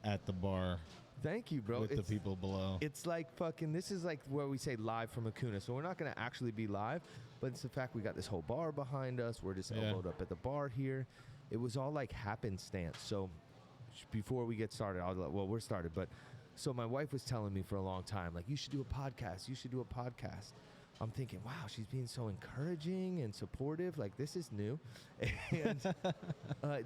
at the bar. Thank you, bro. With the people below. It's like fucking, this is like where we say live from Hakuna. So we're not going to actually be live, but it's the fact we got this whole bar behind us. We're just elbowed up at the bar here. It was all like happenstance. So before we get started, we're started. But so my wife was telling me for a long time, like, you should do a podcast. You should do a podcast. I'm thinking, wow, she's being so encouraging and supportive. Like, this is new. And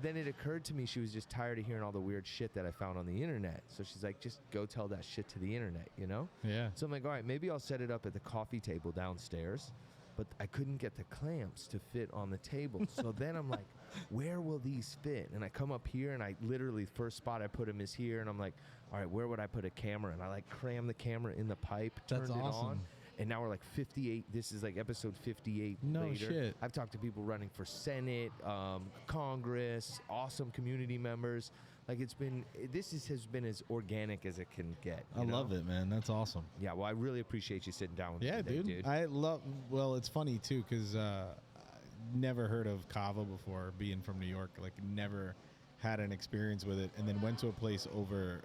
then it occurred to me she was just tired of hearing all the weird shit that I found on the internet. So she's like, just go tell that shit to the internet, you know? Yeah. So I'm like, all right, maybe I'll set it up at the coffee table downstairs. But I couldn't get the clamps to fit on the table. So then I'm like, where will these fit? And I come up here, and I literally, first spot I put them is here. And I'm like, all right, where would I put a camera? And I like cram the camera in the pipe, turned it on. And now we're like 58. This is like episode 58 no later. Shit. I've talked to people running for Senate, Congress, awesome community members. Like, has been as organic as it can get. I love it, man. That's awesome. Yeah, well, I really appreciate you sitting down with me today, dude. Well, it's funny, too, because I never heard of Kava before, being from New York. Like, never had an experience with it, and then went to a place over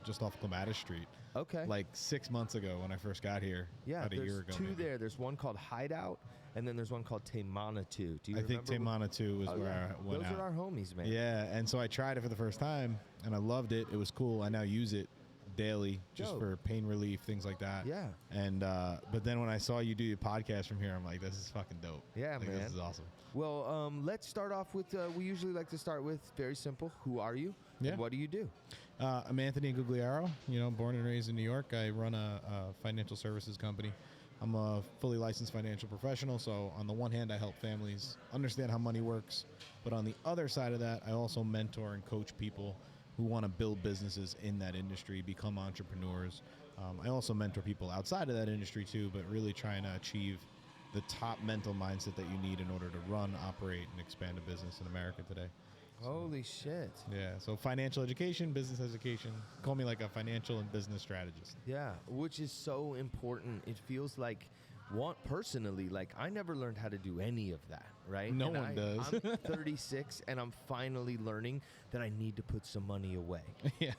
just off Clematis Street. Okay. Like 6 months ago when I first got here. Yeah, about a year ago. There's two maybe. there. There's one called Hideout, and then there's one called Temanatu. Do you remember? I think Temanatu was where I went Those out. are our homies, man. Yeah, and so I tried it for the first time, and I loved it. It was cool. I now use it daily just for pain relief, things like that. Yeah. And but then when I saw you do your podcast from here, I'm like, this is fucking dope. Yeah, like, man. This is awesome. Well, let's start off with, we usually like to start with very simple. Who are you? Yeah. And what do you do? I'm Anthony Augugliaro, born and raised in New York. I run a financial services company. I'm a fully licensed financial professional, so on the one hand, I help families understand how money works, but on the other side of that, I also mentor and coach people who want to build businesses in that industry, become entrepreneurs. I also mentor people outside of that industry too, but really trying to achieve the top mental mindset that you need in order to run, operate, and expand a business in America today. Holy shit. Yeah, so financial education, business education. Call me like a financial and business strategist. Yeah, which is so important. It feels like, personally, like, I never learned how to do any of that, right? No one does. I'm 36, and I'm finally learning that I need to put some money away,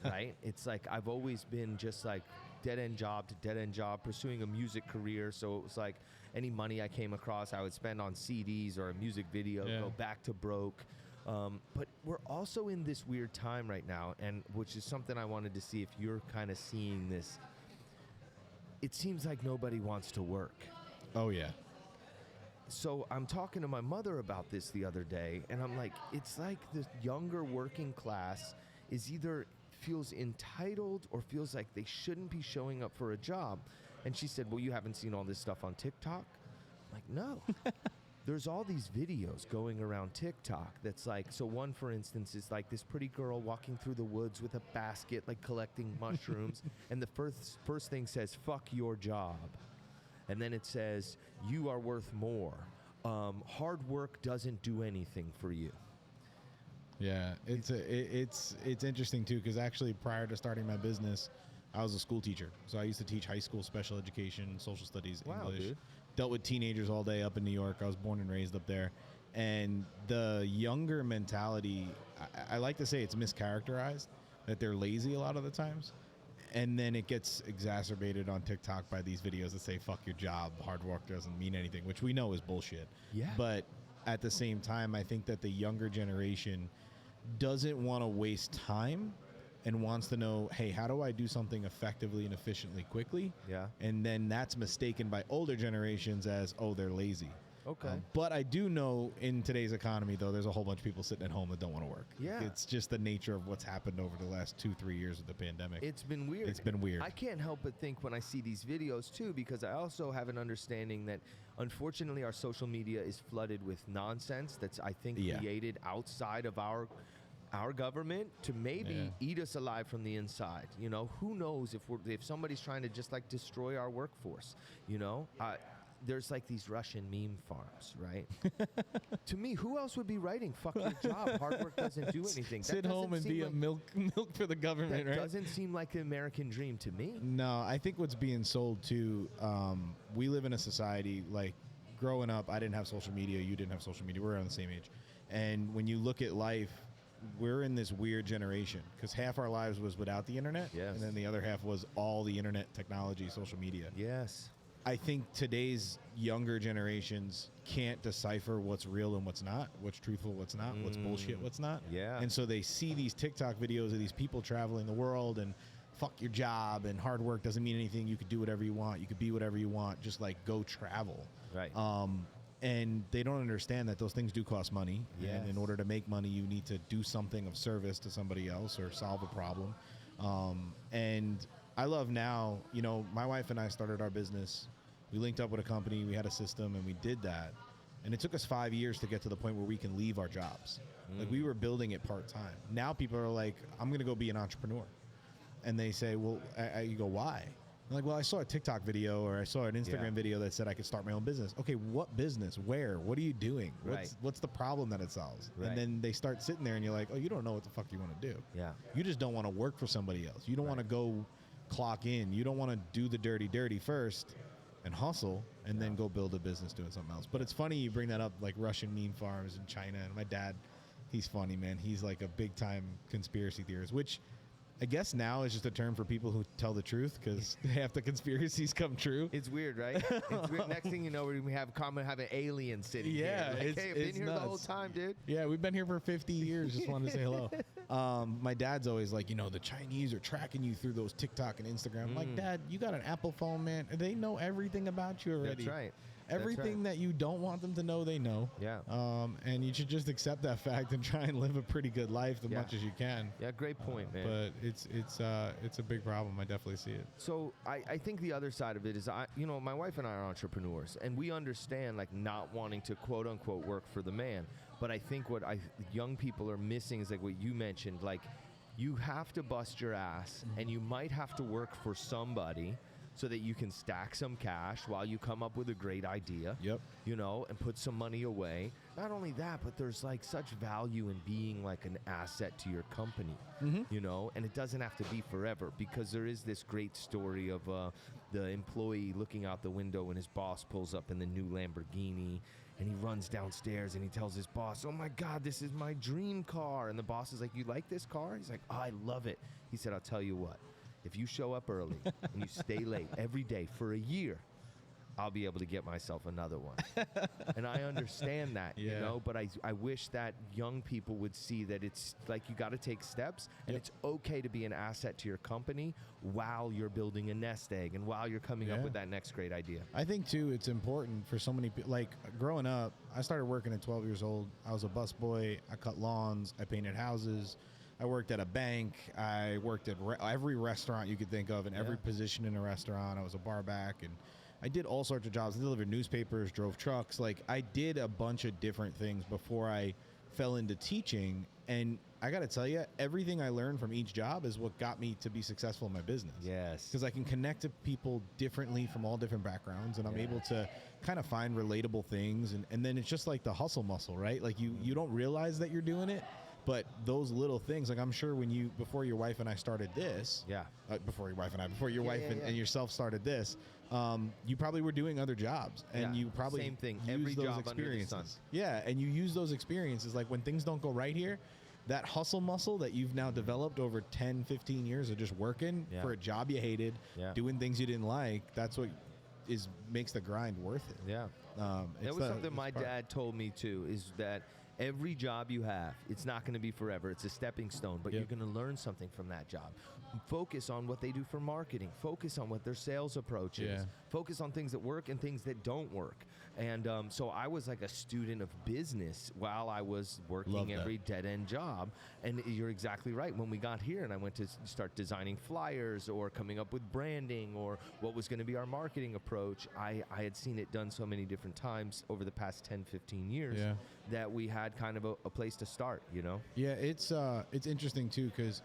right? It's like I've always been just like dead-end job to dead-end job, pursuing a music career. So it was like any money I came across, I would spend on CDs or a music video, go back to broke. But we're also in this weird time right now, and which is something I wanted to see if you're kind of seeing this. It seems like nobody wants to work. Oh, yeah. So I'm talking to my mother about this the other day, and I'm like, it's like the younger working class is either feels entitled or feels like they shouldn't be showing up for a job. And she said, well, you haven't seen all this stuff on TikTok? I'm like, no. There's all these videos going around TikTok that's like, so one, for instance, is like this pretty girl walking through the woods with a basket, like collecting mushrooms. And the first thing says, fuck your job. And then it says, you are worth more. Hard work doesn't do anything for you. Yeah, it's interesting too, because actually prior to starting my business, I was a school teacher. So I used to teach high school special education, social studies, English. Dude. Dealt with teenagers all day up in New York. I was born and raised up there. And the younger mentality, I like to say it's mischaracterized, that they're lazy a lot of the times. And then it gets exacerbated on TikTok by these videos that say, fuck your job, hard work doesn't mean anything, which we know is bullshit. Yeah. But at the same time, I think that the younger generation doesn't want to waste time and wants to know, hey, how do I do something effectively and efficiently quickly? Yeah. And then that's mistaken by older generations as, oh, they're lazy. Okay. But I do know in today's economy, though, there's a whole bunch of people sitting at home that don't want to work. Yeah. It's just the nature of what's happened over the last 2-3 years of the pandemic. It's been weird. It's been weird. I can't help but think when I see these videos, too, because I also have an understanding that, unfortunately, our social media is flooded with nonsense that's, I think, created outside of our government to maybe eat us alive from the inside. Who knows if somebody's trying to just like destroy our workforce, there's like these Russian meme farms, right? To me, who else would be writing fuck your job, hard work doesn't do anything? Sit home and be a milk for the government, that right? Doesn't seem like the American dream to me. No, I think what's being sold too, we live in a society, like growing up, I didn't have social media, you didn't have social media, we're around the same age. And when you look at life, we're in this weird generation because half our lives was without the internet, and then the other half was all the internet technology, social media. Yes. I think today's younger generations can't decipher what's real and what's not, what's truthful, what's not, what's bullshit, what's not. Yeah. And so they see these TikTok videos of these people traveling the world and fuck your job and hard work doesn't mean anything. You could do whatever you want. You could be whatever you want. Just like go travel. Right. And they don't understand that those things do cost money. Yes. And in order to make money, you need to do something of service to somebody else or solve a problem. And I love now, you know, my wife and I started our business. We linked up with a company, we had a system, and we did that. And it took us 5 years to get to the point where we can leave our jobs. Like we were building it part-time. Now people are like, I'm going to go be an entrepreneur. And they say, well, you go, why? I'm like, well, I saw a TikTok video or I saw an Instagram video that said I could start my own business. Okay, what business? Where? What are you doing? What's the problem that it solves? Right. And then they start sitting there and you're like, oh, you don't know what the fuck you want to do. Yeah. You just don't want to work for somebody else. You don't want to go clock in. You don't want to do the dirty first and hustle and then go build a business doing something else. But it's funny you bring that up, like Russian meme farms in China. And my dad, he's funny, man. He's like a big time conspiracy theorist, which I guess now is just a term for people who tell the truth because half the conspiracies come true. It's weird, right? It's weird. Next thing you know, we have an alien sitting here. Like, hey, I've been here the whole time, dude. Yeah, we've been here for 50 years. Just wanted to say hello. My dad's always like, you know, the Chinese are tracking you through those TikTok and Instagram. I'm like, Dad, you got an Apple phone, man. They know everything about you already. That's right. Everything that you don't want them to know, they know. Yeah. And you should just accept that fact and try and live a pretty good life as much as you can. Yeah, great point, man. But it's a big problem. I definitely see it. So I think the other side of it is, my wife and I are entrepreneurs, and we understand like not wanting to quote unquote work for the man. But I think what young people are missing is like what you mentioned, like you have to bust your ass, and you might have to work for somebody so that you can stack some cash while you come up with a great idea. Yep. You know, and put some money away. Not only that, but there's like such value in being like an asset to your company, you know, and it doesn't have to be forever, because there is this great story of the employee looking out the window when his boss pulls up in the new Lamborghini, and he runs downstairs and he tells his boss, oh my God, this is my dream car. And the boss is like, you like this car? He's like, oh, I love it. He said, I'll tell you what. If you show up early and you stay late every day for a year, I'll be able to get myself another one. And I understand that, you know, but I wish that young people would see that it's like you got to take steps, and it's okay to be an asset to your company while you're building a nest egg and while you're coming up with that next great idea. I think, too, it's important for so many people. Like, growing up, I started working at 12 years old. I was a busboy. I cut lawns. I painted houses. I worked at a bank. I worked at every restaurant you could think of, in every position in a restaurant. I was a bar back, and I did all sorts of jobs. I delivered newspapers, drove trucks. Like, I did a bunch of different things before I fell into teaching. And I got to tell you, everything I learned from each job is what got me to be successful in my business. Yes. Because I can connect to people differently from all different backgrounds, and I'm able to kind of find relatable things. And then it's just like the hustle muscle, right? Like, you don't realize that you're doing it. But those little things, like I'm sure before your wife and I started this, before your wife and yourself started this, you probably were doing other jobs, and you probably same thing. used Every those job experiences. under the sun. Yeah, and you use those experiences, like when things don't go right here, that hustle muscle that you've now developed over 10, 15 years of just working for a job you hated, doing things you didn't like, that's what makes the grind worth it. Yeah. That was something my dad told me too, is that every job you have, it's not going to be forever. It's a stepping stone, but you're going to learn something from that job. Focus on what they do for marketing. Focus on what their sales approach is. Focus on things that work and things that don't work. And so I was like a student of business while I was working every dead-end job. And you're exactly right. When we got here and I went to start designing flyers or coming up with branding or what was going to be our marketing approach, I had seen it done so many different times over the past 10, 15 years that we had kind of a place to start, you know? Yeah, it's interesting, too, because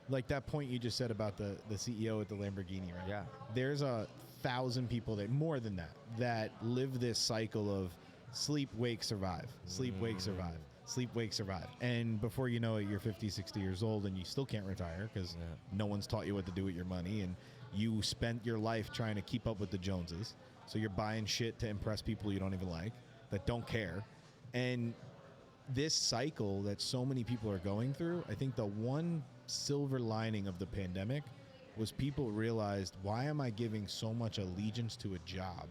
like that point you just said about the CEO at the Lamborghini, right? Yeah. There's 1,000 people more than that live this cycle of sleep, wake, survive, sleep, wake, survive, sleep, wake, survive. And before you know it, you're 50, 60 years old and you still can't retire because no one's taught you what to do with your money. And you spent your life trying to keep up with the Joneses. So you're buying shit to impress people you don't even like, that don't care. And this cycle that so many people are going through, I think the one silver lining of the pandemic was people realized, why am I giving so much allegiance to a job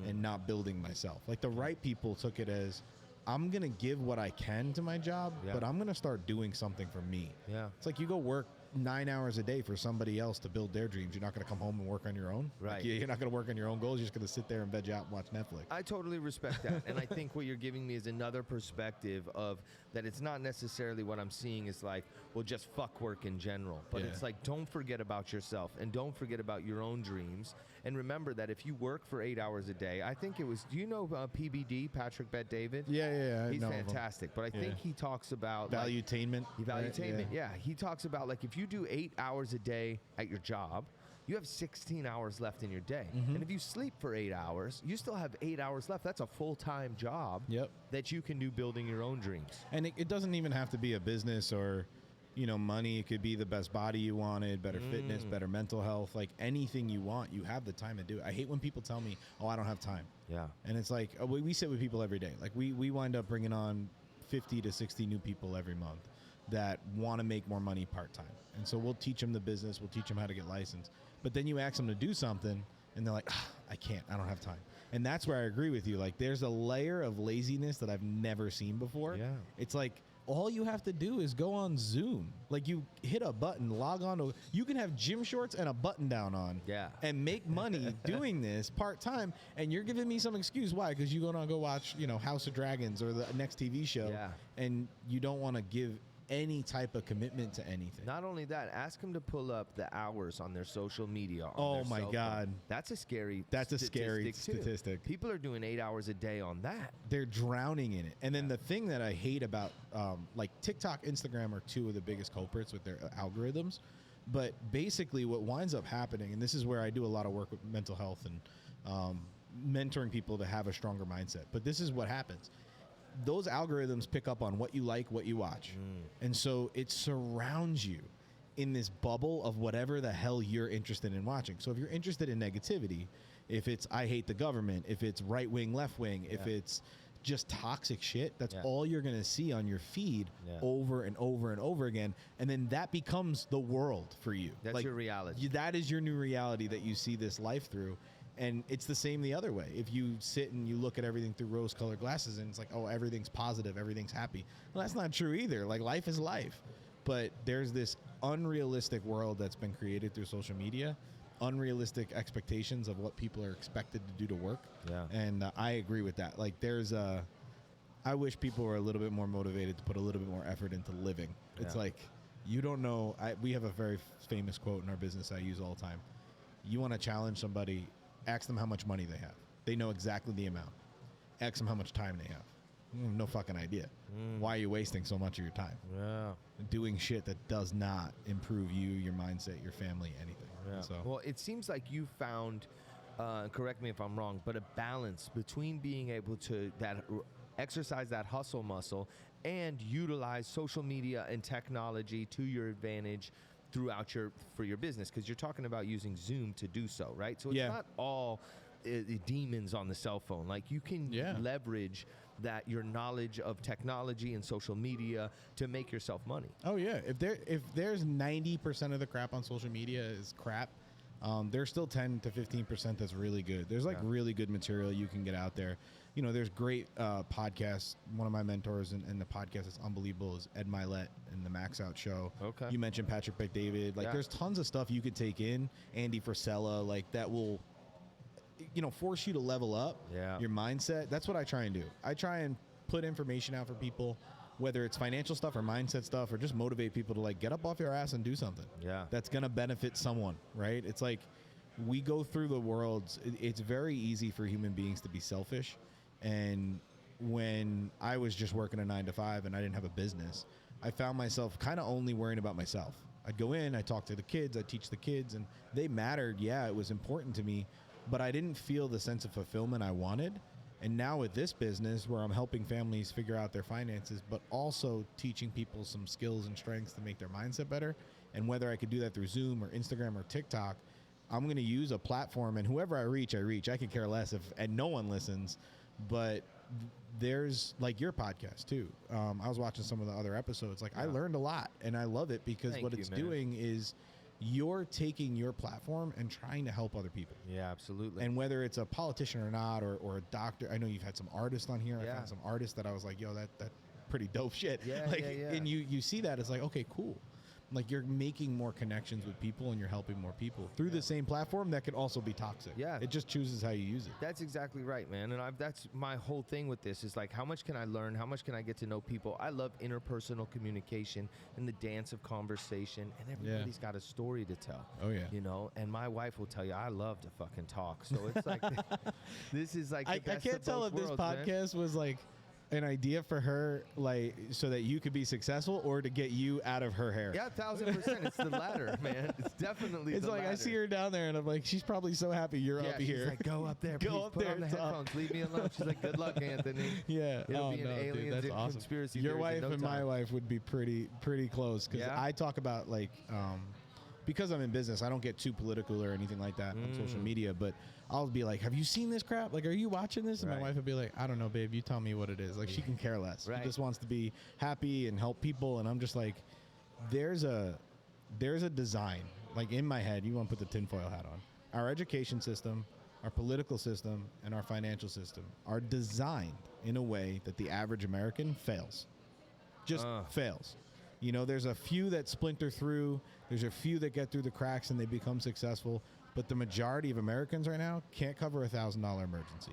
and not building myself? Like the right people took it as, I'm going to give what I can to my job, but I'm going to start doing something for me. Yeah. It's like you go work 9 hours a day for somebody else to build their dreams. You're not going to come home and work on your own. Right. Like, you're not going to work on your own goals. You're just going to sit there and veg out and watch Netflix. I totally respect that. And I think what you're giving me is another perspective of that it's not necessarily what I'm seeing is like, well, just fuck work in general. But it's like, don't forget about yourself and don't forget about your own dreams. And remember that if you work for 8 hours a day, I think it was, do you know PBD, Patrick Bet-David? Yeah. He's fantastic. But I think he talks about Valuetainment. Valuetainment, yeah. He talks about like if you do 8 hours a day at your job, you have 16 hours left in your day. And if you sleep for 8 hours, you still have 8 hours left. That's a full-time job that you can do building your own dreams. And it doesn't even have to be a business or, money. It could be the best body you wanted, better fitness, better mental health, like anything you want, you have the time to do it. I hate when people tell me, oh, I don't have time. Yeah. And it's like, we sit with people every day. Like we wind up bringing on 50 to 60 new people every month that want to make more money part-time. And so we'll teach them the business. We'll teach them how to get licensed. But then you ask them to do something and they're like, I can't, I don't have time. And that's where I agree with you. Like there's a layer of laziness that I've never seen before. Yeah. It's like, all you have to do is go on Zoom. Like you hit a button, log on to, you can have gym shorts and a button down on and make money doing this part-time. And you're giving me some excuse. Why? Because you're going to go watch, House of Dragons or the next TV show. Yeah. And you don't want to give any type of commitment to anything. Not only that, ask them to pull up the hours on their social media. Oh my God. That's a scary statistic. People are doing 8 hours a day on that. They're drowning in it. And then the thing that I hate about like TikTok, Instagram are two of the biggest culprits with their algorithms. But basically what winds up happening, and this is where I do a lot of work with mental health and mentoring people to have a stronger mindset. But this is what happens. Those algorithms pick up on what you like, what you watch. And so it surrounds you in this bubble of whatever the hell you're interested in watching. So if you're interested in negativity, if it's I hate the government, if it's right wing, left wing, if it's just toxic shit, that's all you're going to see on your feed over and over and over again. And then that becomes the world for you. That's your reality. That is your new reality that you see this life through. And it's the same the other way. If you sit and you look at everything through rose-colored glasses and it's like, oh, everything's positive, everything's happy. Well, that's not true either. Like, life is life. But there's this unrealistic world that's been created through social media, unrealistic expectations of what people are expected to do to work. Yeah. And I agree with that. Like, I wish people were a little bit more motivated to put a little bit more effort into living. It's like, you don't know. We have a very famous quote in our business I use all the time. You want to challenge somebody, ask them how much money they have. They know exactly the amount. Ask them how much time they have. No fucking idea. Why are you wasting so much of your time? Doing shit that does not improve you, your mindset, your family, anything. So. Well, it seems like you found, correct me if I'm wrong, but a balance between being able to exercise that hustle muscle and utilize social media and technology to your advantage throughout for your business, because you're talking about using Zoom to do so, right? So it's not all demons on the cell phone. Like, you can leverage that your knowledge of technology and social media to make yourself money. Oh yeah, if there's 90% of the crap on social media is crap, there's still 10 to 15% that's really good. There's like really good material you can get out there. There's great podcasts. One of my mentors and the podcast that's unbelievable is Ed Milet and the Max Out Show. Okay. You mentioned Patrick Bet-David. Like, there's tons of stuff you could take in. Andy Frisella, like, that will, force you to level up your mindset. That's what I try and do. I try and put information out for people, whether it's financial stuff or mindset stuff, or just motivate people to, like, get up off your ass and do something. That's going to benefit someone, right? It's like, we go through the world. It's very easy for human beings to be selfish. And when I was just working a 9 to 5 and I didn't have a business, I found myself kind of only worrying about myself. I'd go in, I'd talk to the kids, I'd teach the kids, and they mattered. Yeah, it was important to me, but I didn't feel the sense of fulfillment I wanted. And now with this business, where I'm helping families figure out their finances, but also teaching people some skills and strengths to make their mindset better, and whether I could do that through Zoom or Instagram or TikTok, I'm going to use a platform, and whoever I reach. I could care less and no one listens. But there's like your podcast too. I was watching some of the other episodes. Like I learned a lot, and I love it because what it's doing is you're taking your platform and trying to help other people. Yeah, absolutely. And whether it's a politician or not, or a doctor, I know you've had some artists on here. I've had some artists that I was like, yo, that pretty dope shit. Yeah, like, yeah. And you see that, it's like, okay, cool. Like you're making more connections with people and you're helping more people through the same platform that could also be toxic. Yeah. It just chooses how you use it. That's exactly right, man. And that's my whole thing with this is like, how much can I learn? How much can I get to know people? I love interpersonal communication and the dance of conversation, and everybody's got a story to tell. Oh, yeah. You know, and my wife will tell you, I love to fucking talk. So it's like, this is like, I can't tell if this podcast was like an idea for her, like so that you could be successful, or to get you out of her hair. Yeah, 1,000%. It's the latter, man. It's definitely. It's the like latter. I see her down there, and I'm like, she's probably so happy you're up she's here. Like, go up there, Go please up put there on the and talk. headphones, leave me alone. She's like, good luck, Anthony. Yeah, It'll be an no, aliens dude, that's and awesome. conspiracy Your theories wife in no and time. my wife would be pretty close because I talk about like. Because I'm in business, I don't get too political or anything like that on social media, but I'll be like, have you seen this crap? Like, are you watching this? And my wife would be like, I don't know, babe, you tell me what it is. Like, she can care less. She just wants to be happy and help people. And I'm just like, there's a design. Like, in my head, you want to put the tinfoil hat on. Our education system, our political system, and our financial system are designed in a way that the average American fails. Just fails. You know, there's a few that splinter through. There's a few that get through the cracks and they become successful. But the majority of Americans right now can't cover a $1,000 emergency.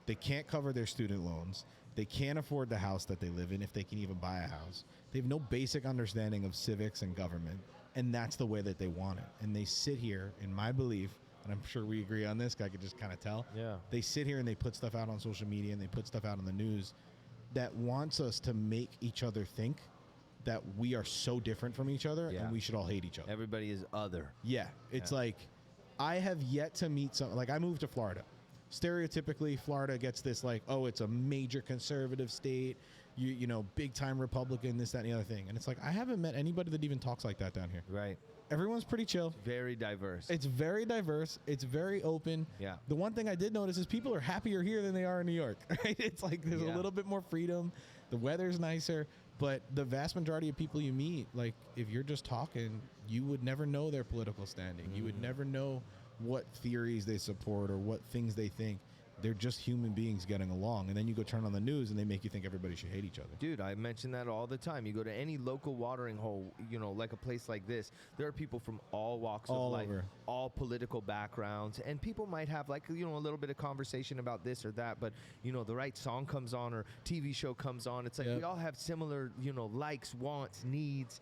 They can't cover their student loans. They can't afford the house that they live in if they can even buy a house. They have no basic understanding of civics and government. And that's the way that they want it. And they sit here, in my belief, and I'm sure we agree on this, I could just kind of tell. Yeah. They sit here and they put stuff out on social media and they put stuff out on the news that wants us to make each other think that we are so different from each other and we should all hate each other. Everybody is other. Yeah. It's like, I have yet to meet like I moved to Florida. Stereotypically, Florida gets this like, oh, it's a major conservative state, you know, big time Republican, this, that, and the other thing. And it's like, I haven't met anybody that even talks like that down here. Right. Everyone's pretty chill. Very diverse. It's very diverse. It's very open. Yeah. The one thing I did notice is people are happier here than they are in New York. Right? It's like there's a little bit more freedom. The weather's nicer. But the vast majority of people you meet, like if you're just talking, you would never know their political standing. You would never know what theories they support or what things they think. They're just human beings getting along. And then you go turn on the news and they make you think everybody should hate each other. Dude, I mention that all the time. You go to any local watering hole, you know, like a place like this, there are people from all walks of life, all political backgrounds, and people might have like, you know, a little bit of conversation about this or that, but, you know, the right song comes on or TV show comes on. It's like we all have similar, you know, likes, wants, needs.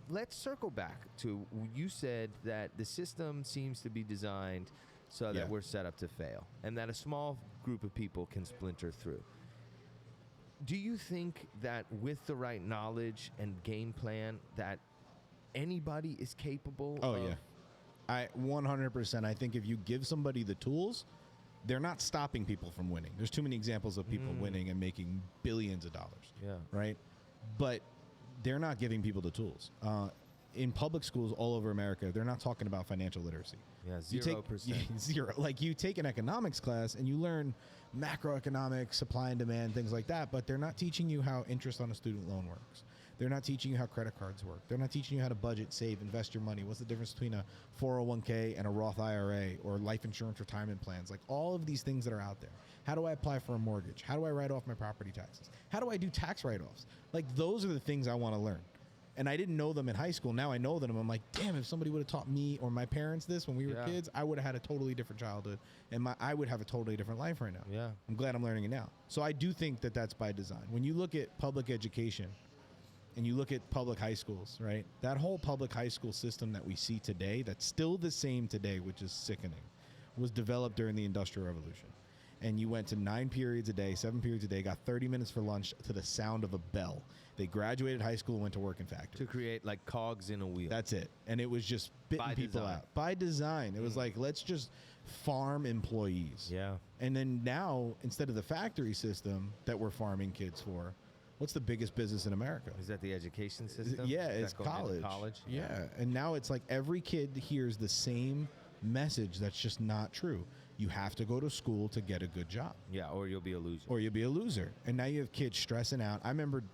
Let's circle back to, you said that the system seems to be designed so that we're set up to fail and that a small group of people can splinter through. Do you think that with the right knowledge and game plan that anybody is capable of? Yeah. I 100%. I think if you give somebody the tools, they're not stopping people from winning. There's too many examples of people winning and making billions of dollars. Yeah. Right? But they're not giving people the tools. In public schools all over America, they're not talking about financial literacy. Yeah, 0%. Zero. Like you take an economics class and you learn macroeconomics, supply and demand, things like that, but they're not teaching you how interest on a student loan works. They're not teaching you how credit cards work. They're not teaching you how to budget, save, invest your money. What's the difference between a 401k and a Roth IRA or life insurance retirement plans? Like all of these things that are out there. How do I apply for a mortgage? How do I write off my property taxes? How do I do tax write-offs? Like those are the things I want to learn. And I didn't know them in high school. Now I know them. I'm like, damn, if somebody would have taught me or my parents this when we were kids, I would have had a totally different childhood. And I would have a totally different life right now. Yeah. I'm glad I'm learning it now. So I do think that that's by design. When you look at public education and you look at public high schools, right? That whole public high school system that we see today, that's still the same today, which is sickening, was developed during the Industrial Revolution. And you went to 9 periods a day, 7 periods a day, got 30 minutes for lunch to the sound of a bell. They graduated high school and went to work in factories. To create like cogs in a wheel. That's it. And it was just spitting people out. By design. It was like, let's just farm employees. Yeah. And then now, instead of the factory system that we're farming kids for, what's the biggest business in America? Is that the education system? Yeah, it's college. Yeah. And now it's like every kid hears the same message that's just not true. You have to go to school to get a good job. Yeah, or you'll be a loser. Or you'll be a loser. And now you have kids stressing out. I remember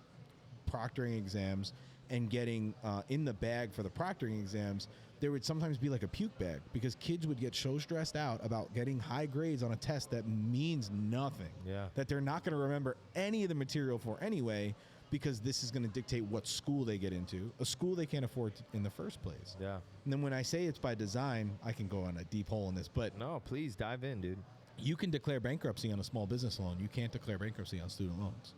proctoring exams and getting in the bag for the proctoring exams, there would sometimes be like a puke bag because kids would get so stressed out about getting high grades on a test that means nothing. Yeah. That they're not going to remember any of the material for anyway, because this is going to dictate what school they get into, a school they can't afford in the first place. Yeah. And then when I say it's by design, I can go on a deep hole in this, but no, please dive in, dude. You can declare bankruptcy on a small business loan. You can't declare bankruptcy on student loans.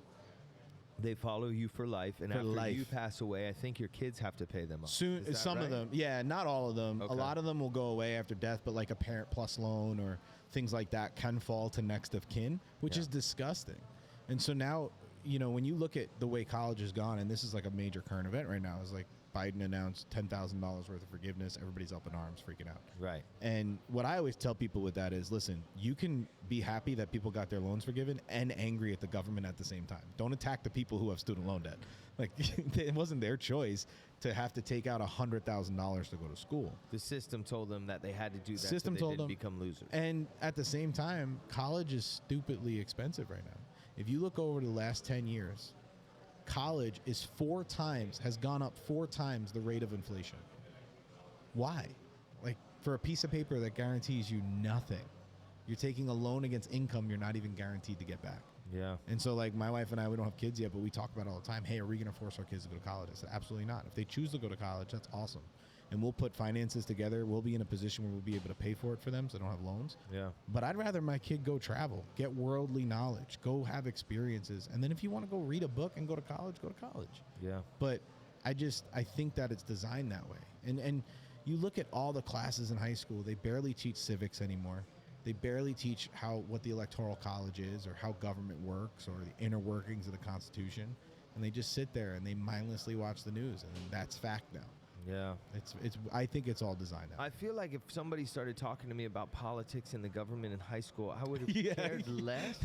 They follow you for life, and for after life. You pass away, I think your kids have to pay them off. Soon, some right? of them, yeah, not all of them. Okay. A lot of them will go away after death, but like a parent plus loan or things like that can fall to next of kin, which is disgusting. And so now, you know, when you look at the way college has gone, and this is like a major current event right now, is like Biden announced $10,000 worth of forgiveness. Everybody's up in arms, freaking out. Right. And what I always tell people with that is, listen, you can be happy that people got their loans forgiven and angry at the government at the same time. Don't attack the people who have student loan debt. Like, it wasn't their choice to have to take out $100,000 to go to school. The system told them that they had to do that System so they told didn't them, become losers. And at the same time, college is stupidly expensive right now. If you look over the last 10 years, college is has gone up 4 times the rate of inflation. Why? Like, for a piece of paper that guarantees you nothing, you're taking a loan against income you're not even guaranteed to get back. Yeah. And so, like, my wife and I, we don't have kids yet, but we talk about it all the time. Hey, are we going to force our kids to go to college? I said, absolutely not. If they choose to go to college, that's awesome. And we'll put finances together. We'll be in a position where we'll be able to pay for it for them so they don't have loans. Yeah. But I'd rather my kid go travel, get worldly knowledge, go have experiences. And then if you want to go read a book and go to college, go to college. Yeah. But I think that it's designed that way. And you look at all the classes in high school, they barely teach civics anymore. They barely teach what the Electoral College is or how government works or the inner workings of the Constitution. And they just sit there and they mindlessly watch the news. And that's fact now. Yeah. I think it's all designed out. I feel like if somebody started talking to me about politics and the government in high school, I would have cared less.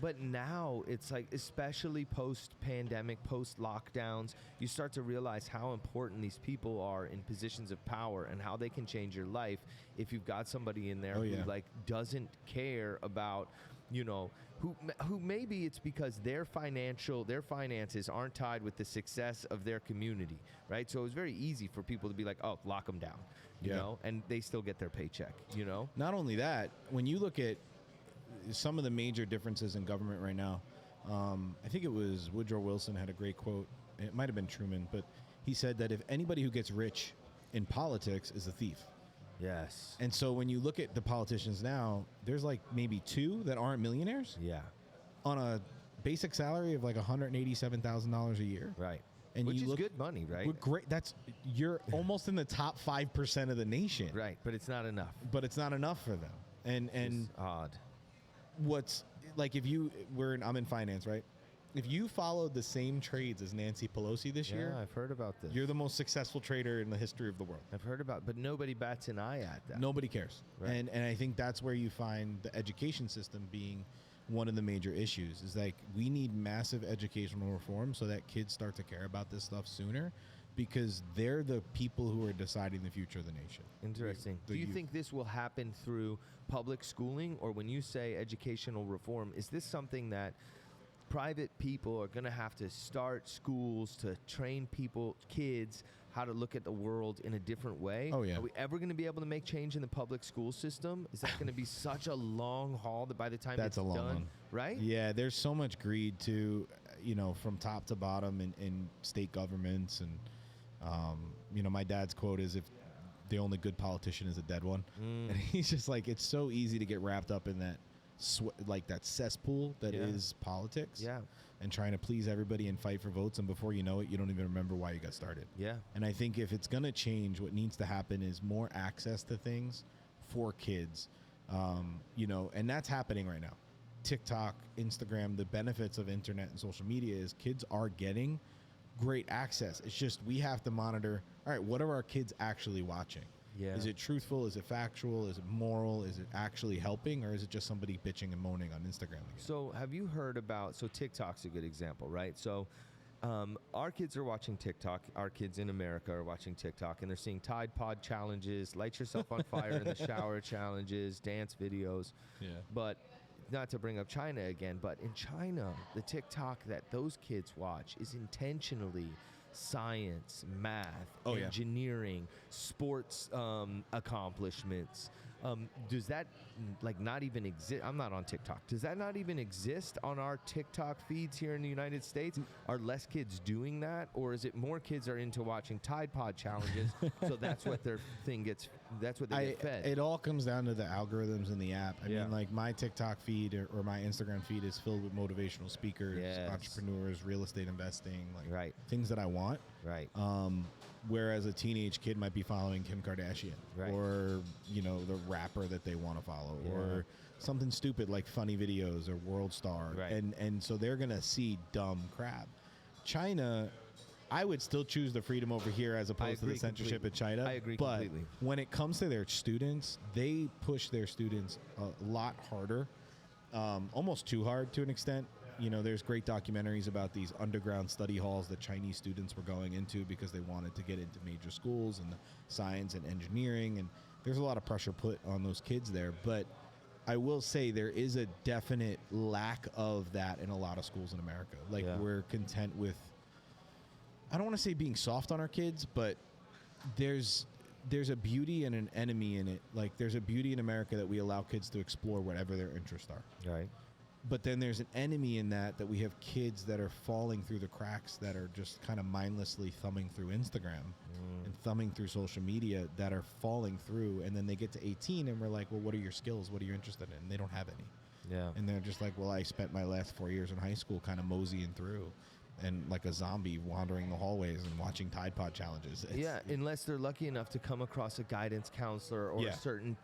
But now it's like, especially post-pandemic, post-lockdowns, you start to realize how important these people are in positions of power and how they can change your life if you've got somebody in there who like doesn't care about, you know, who maybe it's because their finances aren't tied with the success of their community, right? So it's very easy for people to be like, oh, lock them down, you know, and they still get their paycheck, you know? Not only that, when you look at some of the major differences in government right now, I think it was Woodrow Wilson had a great quote. It might have been Truman, but he said that if anybody who gets rich in politics is a thief. Yes. And so when you look at the politicians now, there's like maybe 2 that aren't millionaires. Yeah. On a basic salary of like $187,000 a year. Right. And which you is good money, right? Great. You're almost in the top 5% of the nation. Right. But it's not enough. But it's not enough for them. And it's odd. What's like I'm in finance, right? If you followed the same trades as Nancy Pelosi this year, I've heard about this. You're the most successful trader in the history of the world. I've heard about, but nobody bats an eye at that. Nobody cares. Right. And I think that's where you find the education system being one of the major issues. Is like we need massive educational reform so that kids start to care about this stuff sooner, because they're the people who are deciding the future of the nation. Interesting. Do you think this will happen through public schooling, or when you say educational reform, is this something that private people are going to have to start schools to train kids how to look at the world in a different way? Oh, yeah. Are we ever going to be able to make change in the public school system? Is that going to be such a long haul that by the time it's done, one. Right? Yeah, there's so much greed to, from top to bottom in state governments. And, my dad's quote is, if the only good politician is a dead one. And he's just like, it's so easy to get wrapped up in that. That cesspool that is politics, and trying to please everybody and fight for votes, and before you know it, you don't even remember why you got started. And I think if it's going to change, what needs to happen is more access to things for kids, and that's happening right now. TikTok, Instagram, the benefits of internet and social media is kids are getting great access. It's just we have to monitor, all right, what are our kids actually watching? Yeah. Is it truthful? Is it factual? Is it moral? Is it actually helping? Or is it just somebody bitching and moaning on Instagram again? So have you heard about, TikTok's a good example, right? So Our kids are watching TikTok. Our kids in America are watching TikTok, and they're seeing Tide Pod challenges, light yourself on fire in the shower challenges, dance videos. Yeah. But not to bring up China again, but in China, the TikTok that those kids watch is intentionally science, math, engineering, sports accomplishments. Does that not even exist? I'm not on TikTok. Does that not even exist on our TikTok feeds here in the United States? Are less kids doing that, or is it more kids are into watching Tide Pod challenges? So that's what their thing gets. That's what they get fed. It all comes down to the algorithms in the app. I mean, like my TikTok feed or my Instagram feed is filled with motivational speakers, entrepreneurs, real estate investing, like things that I want. Right. Whereas a teenage kid might be following Kim Kardashian or, the rapper that they want to follow or something stupid like funny videos or World Star. Right. And so they're going to see dumb crap. China, I would still choose the freedom over here as opposed to the censorship in China. I agree but completely. When it comes to their students, they push their students a lot harder, almost too hard to an extent. There's great documentaries about these underground study halls that Chinese students were going into because they wanted to get into major schools and science and engineering. And there's a lot of pressure put on those kids there. But I will say there is a definite lack of that in a lot of schools in America. We're content with, I don't want to say being soft on our kids, but there's a beauty and an enemy in it. Like there's a beauty in America that we allow kids to explore whatever their interests are. Right. But then there's an enemy in that we have kids that are falling through the cracks that are just kind of mindlessly thumbing through Instagram and thumbing through social media that are falling through. And then they get to 18 and we're like, well, what are your skills? What are you interested in? And they don't have any. Yeah. And they're just like, well, I spent my last 4 years in high school kind of moseying through and like a zombie wandering the hallways and watching Tide Pod challenges. Unless they're lucky enough to come across a guidance counselor or a certain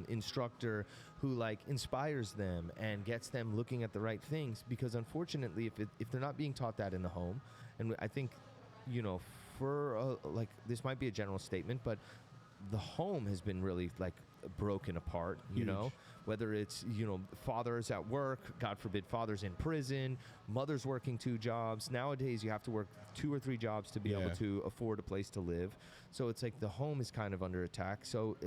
instructor who inspires them and gets them looking at the right things. Because unfortunately, if they're not being taught that in the home, and I think, for this might be a general statement, but the home has been really broken apart. Huge. Whether it's fathers at work, God forbid fathers in prison, mothers working 2 jobs. Nowadays you have to work 2 or 3 jobs to be able to afford a place to live. So it's like the home is kind of under attack. So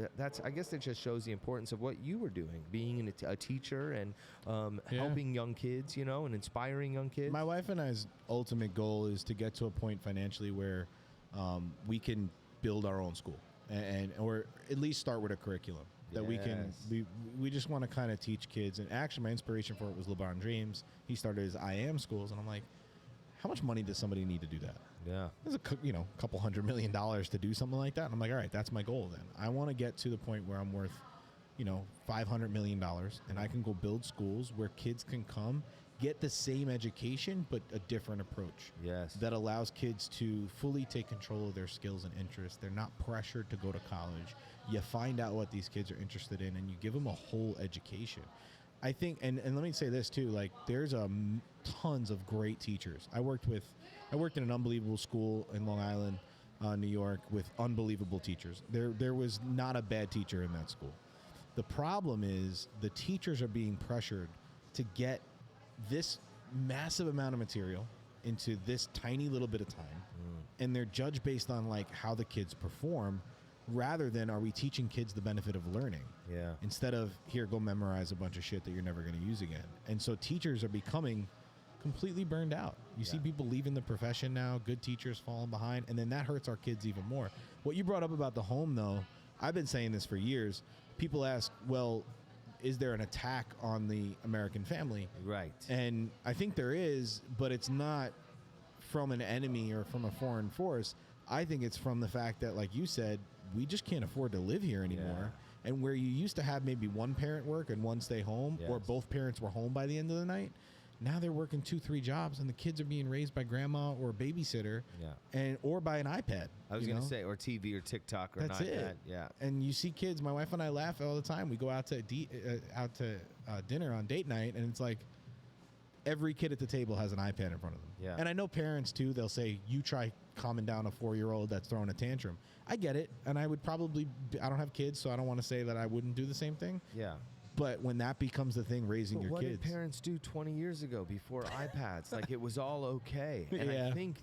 I guess that just shows the importance of what you were doing, being a teacher and helping young kids, and inspiring young kids. My wife and I's ultimate goal is to get to a point financially where we can build our own school or at least start with a curriculum that we just want to kind of teach kids. And actually my inspiration for it was LeBron James. He started his I Am schools, and I'm like, how much money does somebody need to do that? Yeah. There's a couple $100 million to do something like that. And I'm like, all right, that's my goal then. I want to get to the point where I'm worth, $500 million and I can go build schools where kids can come get the same education, but a different approach. Yes. That allows kids to fully take control of their skills and interests. They're not pressured to go to college. You find out what these kids are interested in, and you give them a whole education. I think, and let me say this too, there's tons of great teachers. I worked in an unbelievable school in Long Island, New York, with unbelievable teachers. There was not a bad teacher in that school. The problem is the teachers are being pressured to get this massive amount of material into this tiny little bit of time, and they're judged based on how the kids perform, rather than are we teaching kids the benefit of learning? Yeah. Instead of, here, go memorize a bunch of shit that you're never going to use again. And so teachers are becoming completely burned out. You see people leaving the profession now, good teachers falling behind, and then that hurts our kids even more. What you brought up about the home, though, I've been saying this for years. People ask, well, is there an attack on the American family? Right. And I think there is, but it's not from an enemy or from a foreign force. I think it's from the fact that, like you said, we just can't afford to live here anymore. Yeah. And where you used to have maybe one parent work and one stay home, or both parents were home by the end of the night, now they're working 2-3 jobs, and the kids are being raised by grandma or a babysitter, or by an iPad. I was going to say, or TV or TikTok or That's an iPad. It. Yeah. And you see kids. My wife and I laugh all the time. We go out to dinner on date night, and it's like every kid at the table has an iPad in front of them. Yeah. And I know parents too. They'll say, "You try calming down a 4-year-old that's throwing a tantrum." I get it, and I would probably. I don't have kids, so I don't want to say that I wouldn't do the same thing. Yeah. But when that becomes the thing, raising your what kids. did parents do 20 years ago before iPads? Like, it was all okay. And Yeah. I think,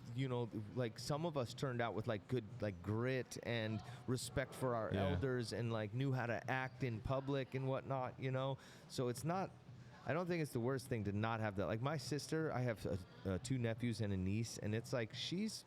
like, some of us turned out with, like, good, like, grit and respect for our elders and, like, knew how to act in public and whatnot, So it's not, I don't think it's the worst thing to not have that. Like, my sister, I have 2 nephews and a niece, and it's like she's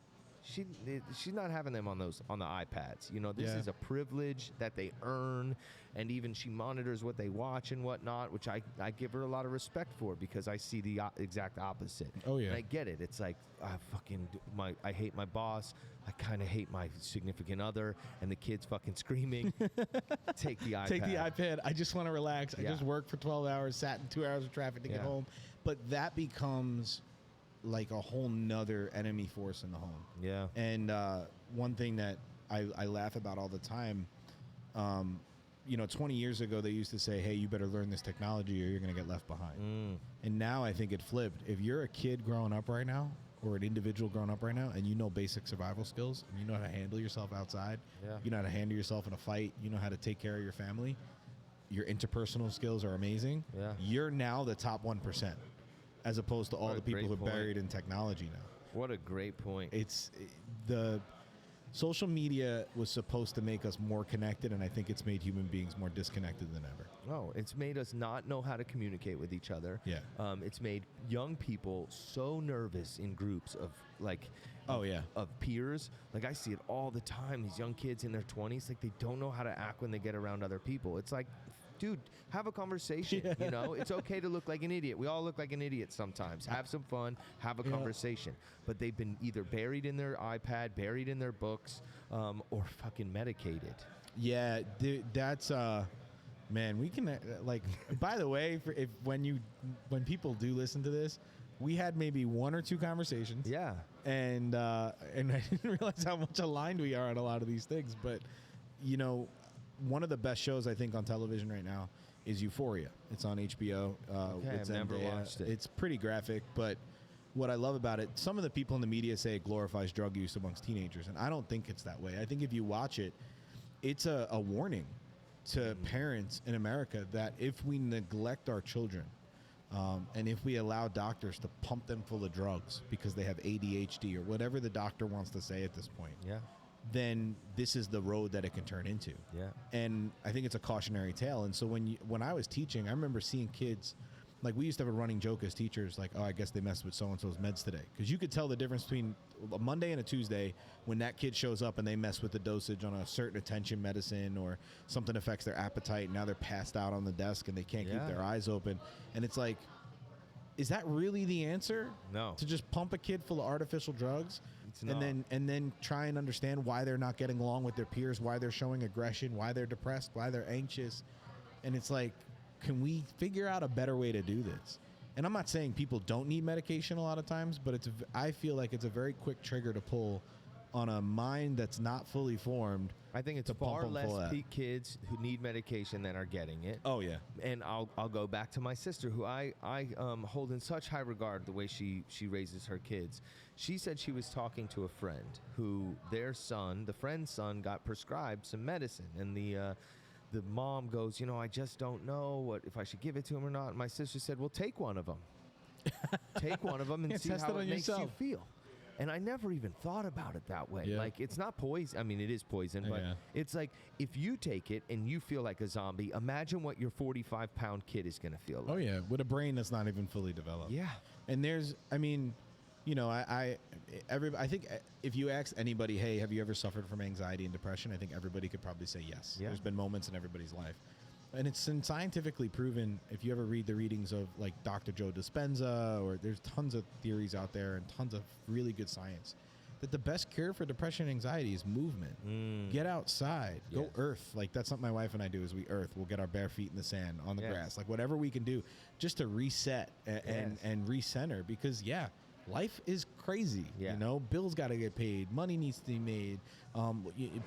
not having them on the iPads. This is a privilege that they earn, and even she monitors what they watch and whatnot, which I give her a lot of respect for, because I see the exact opposite. Oh yeah, and I get it. It's like I hate my boss. I kind of hate my significant other, and the kids fucking screaming. Take the iPad. Take the iPad. I just want to relax. I Yeah. just worked for 12 hours, sat in 2 hours of traffic to get home. But that becomes like a whole nother enemy force in the home. Yeah. And one thing that I laugh about all the time, 20 years ago, they used to say, hey, you better learn this technology or you're going to get left behind. And now I think it flipped. If you're a kid growing up right now, or an individual growing up right now, and you know basic survival skills, and you know how to handle yourself outside, you know how to handle yourself in a fight, you know how to take care of your family, your interpersonal skills are amazing, you're now the top 1%, as opposed to all the people who are buried in technology now. What a great point. The social media was supposed to make us more connected, and I think it's made human beings more disconnected than ever. No, it's made us not know how to communicate with each other. Yeah. It's made young people so nervous in groups of of peers. Like, I see it all the time. These young kids in their 20s, like, they don't know how to act when they get around other people. It's like, dude, have a conversation. It's okay to look like an idiot. We all look like an idiot sometimes. Have some fun, have a conversation. But they've been either buried in their iPad, buried in their books, or fucking medicated. Yeah, dude, that's man, we can by the way, when people do listen to this, we had maybe 1 or 2 conversations. Yeah. And I didn't realize how much aligned we are on a lot of these things, but one of the best shows I think on television right now is Euphoria. It's on HBO. I've never watched it. It's pretty graphic, but what I love about it, some of the people in the media say it glorifies drug use amongst teenagers, and I don't think it's that way. I think if you watch it, it's a warning to parents in America that if we neglect our children, and if we allow doctors to pump them full of drugs because they have ADHD or whatever the doctor wants to say at this point, then this is the road that it can turn into. Yeah. And I think it's a cautionary tale. And so when I was teaching, I remember seeing kids, like, we used to have a running joke as teachers, like, oh, I guess they messed with so-and-so's meds today. Because you could tell the difference between a Monday and a Tuesday when that kid shows up and they mess with the dosage on a certain attention medicine or something affects their appetite. And now they're passed out on the desk and they can't keep their eyes open. And it's like, is that really the answer? No. To just pump a kid full of artificial drugs? And then try and understand why they're not getting along with their peers, why they're showing aggression, why they're depressed, why they're anxious. And it's like, can we figure out a better way to do this? And I'm not saying people don't need medication a lot of times, but I feel like it's a very quick trigger to pull on a mind that's not fully formed. I think it's far less kids who need medication than are getting it. Oh yeah. And I'll go back to my sister, who I hold in such high regard, the way she raises her kids. She said she was talking to a friend who the friend's son got prescribed some medicine, and the mom goes, I just don't know if I should give it to him or not. And my sister said, well, take one of them. Take one of them and see how it makes you feel. And I never even thought about it that way. Yeah. Like, it's not poison. I mean, it is poison, but it's like, if you take it and you feel like a zombie, imagine what your 45-pound kid is going to feel like. Oh, yeah, with a brain that's not even fully developed. Yeah. And I think if you ask anybody, hey, have you ever suffered from anxiety and depression? I think everybody could probably say yes. Yeah. There's been moments in everybody's life. And it's been scientifically proven, if you ever read the readings of like Dr. Joe Dispenza, or there's tons of theories out there and tons of really good science, that the best cure for depression and anxiety is movement. Get outside, go earth. Like, that's something my wife and I do, is we earth. We'll get our bare feet in the sand, on the grass, like whatever we can do just to reset and recenter, because life is crazy. Bills got to get paid, money needs to be made,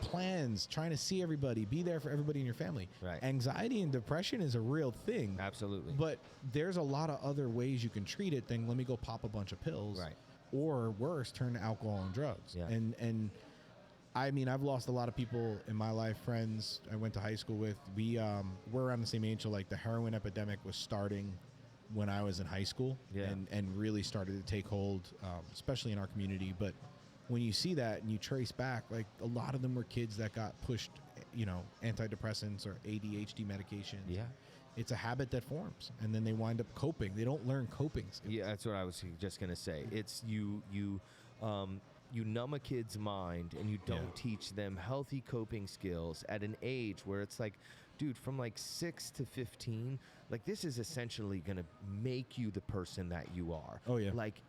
plans, trying to see everybody, be there for everybody in your family. Right. Anxiety and depression is a real thing. Absolutely. But there's a lot of other ways you can treat it than let me go pop a bunch of pills. Right. Or worse, turn to alcohol and drugs. Yeah. And I mean, I've lost a lot of people in my life, friends I went to high school with. We're around the same age, so like the heroin epidemic was starting when I was in high school, and really started to take hold, especially in our community. But when you see that and you trace back, like a lot of them were kids that got pushed, antidepressants or ADHD medications. Yeah. It's a habit that forms, and then they wind up coping. They don't learn coping skills. Yeah, that's what I was just gonna say. It's you numb a kid's mind and you don't teach them healthy coping skills at an age where it's like, dude, from like 6 to 15, like this is essentially gonna make you the person that you are. Oh yeah. Like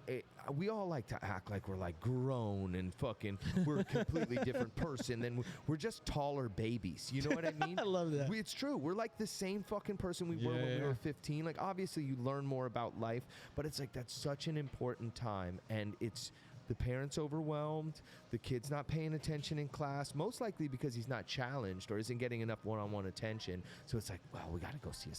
we all like to act like we're like grown and fucking we're a completely different person than we're just taller babies. You know what I mean? I love that. It's true. We're like the same fucking person we were when we were 15. Like obviously you learn more about life, but it's like that's such an important time, and it's the parent's overwhelmed, the kid's not paying attention in class, most likely because he's not challenged or isn't getting enough one-on-one attention. So it's like, well, we got to go see a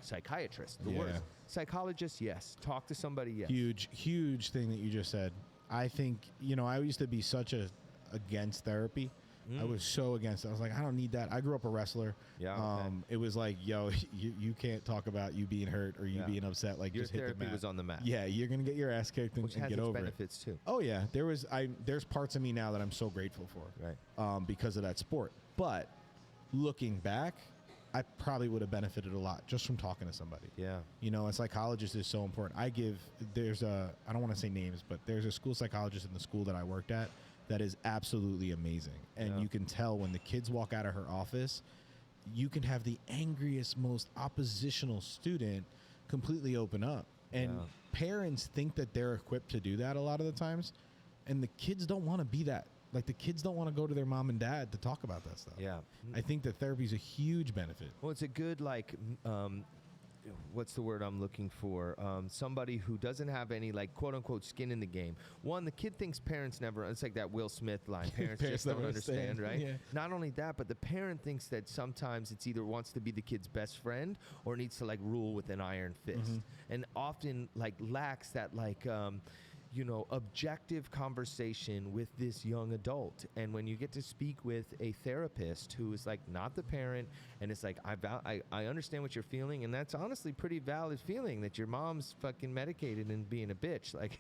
psychiatrist. The worst. Psychologist, yes. Talk to somebody, yes. Huge thing that you just said. I think, I used to be against therapy. I was so against it. I was like, I don't need that. I grew up a wrestler. Yeah. It was like, yo, you can't talk about you being hurt or you being upset. Like, your just hit the therapy get was on the mat. Yeah, you're gonna get your ass kicked and Which has get its over benefits too. Oh yeah, there's parts of me now that I'm so grateful for. Right. Because of that sport. But looking back, I probably would have benefited a lot just from talking to somebody. Yeah. A psychologist is so important. I don't want to say names, but there's a school psychologist in the school that I worked at that is absolutely amazing. And you can tell when the kids walk out of her office, you can have the angriest, most oppositional student completely open up. And parents think that they're equipped to do that a lot of the times. And the kids don't want to be that. Like, the kids don't want to go to their mom and dad to talk about that stuff. Yeah. I think that therapy is a huge benefit. Well, it's a good, what's the word I'm looking for? Somebody who doesn't have any, like, quote unquote skin in the game. One, the kid thinks parents never, it's like that Will Smith line, parents just don't understand, right? Yeah. Not only that, but the parent thinks that sometimes it's either wants to be the kid's best friend or needs to, like, rule with an iron fist. And often, like, lacks that, like, objective conversation with this young adult. And when you get to speak with a therapist who is like not the parent, and it's like, I understand what you're feeling, and that's honestly pretty valid feeling that your mom's fucking medicated and being a bitch. Like,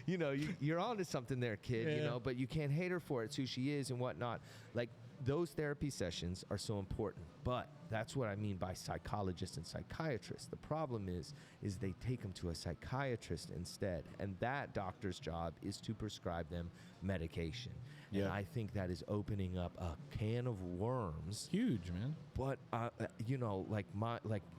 you're onto something there, kid, but you can't hate her for it. It's who she is and whatnot. Like, those therapy sessions are so important, but that's what I mean by psychologists and psychiatrists. The problem is they take them to a psychiatrist instead, and that doctor's job is to prescribe them medication. Yeah. And I think that is opening up a can of worms. Huge, man. But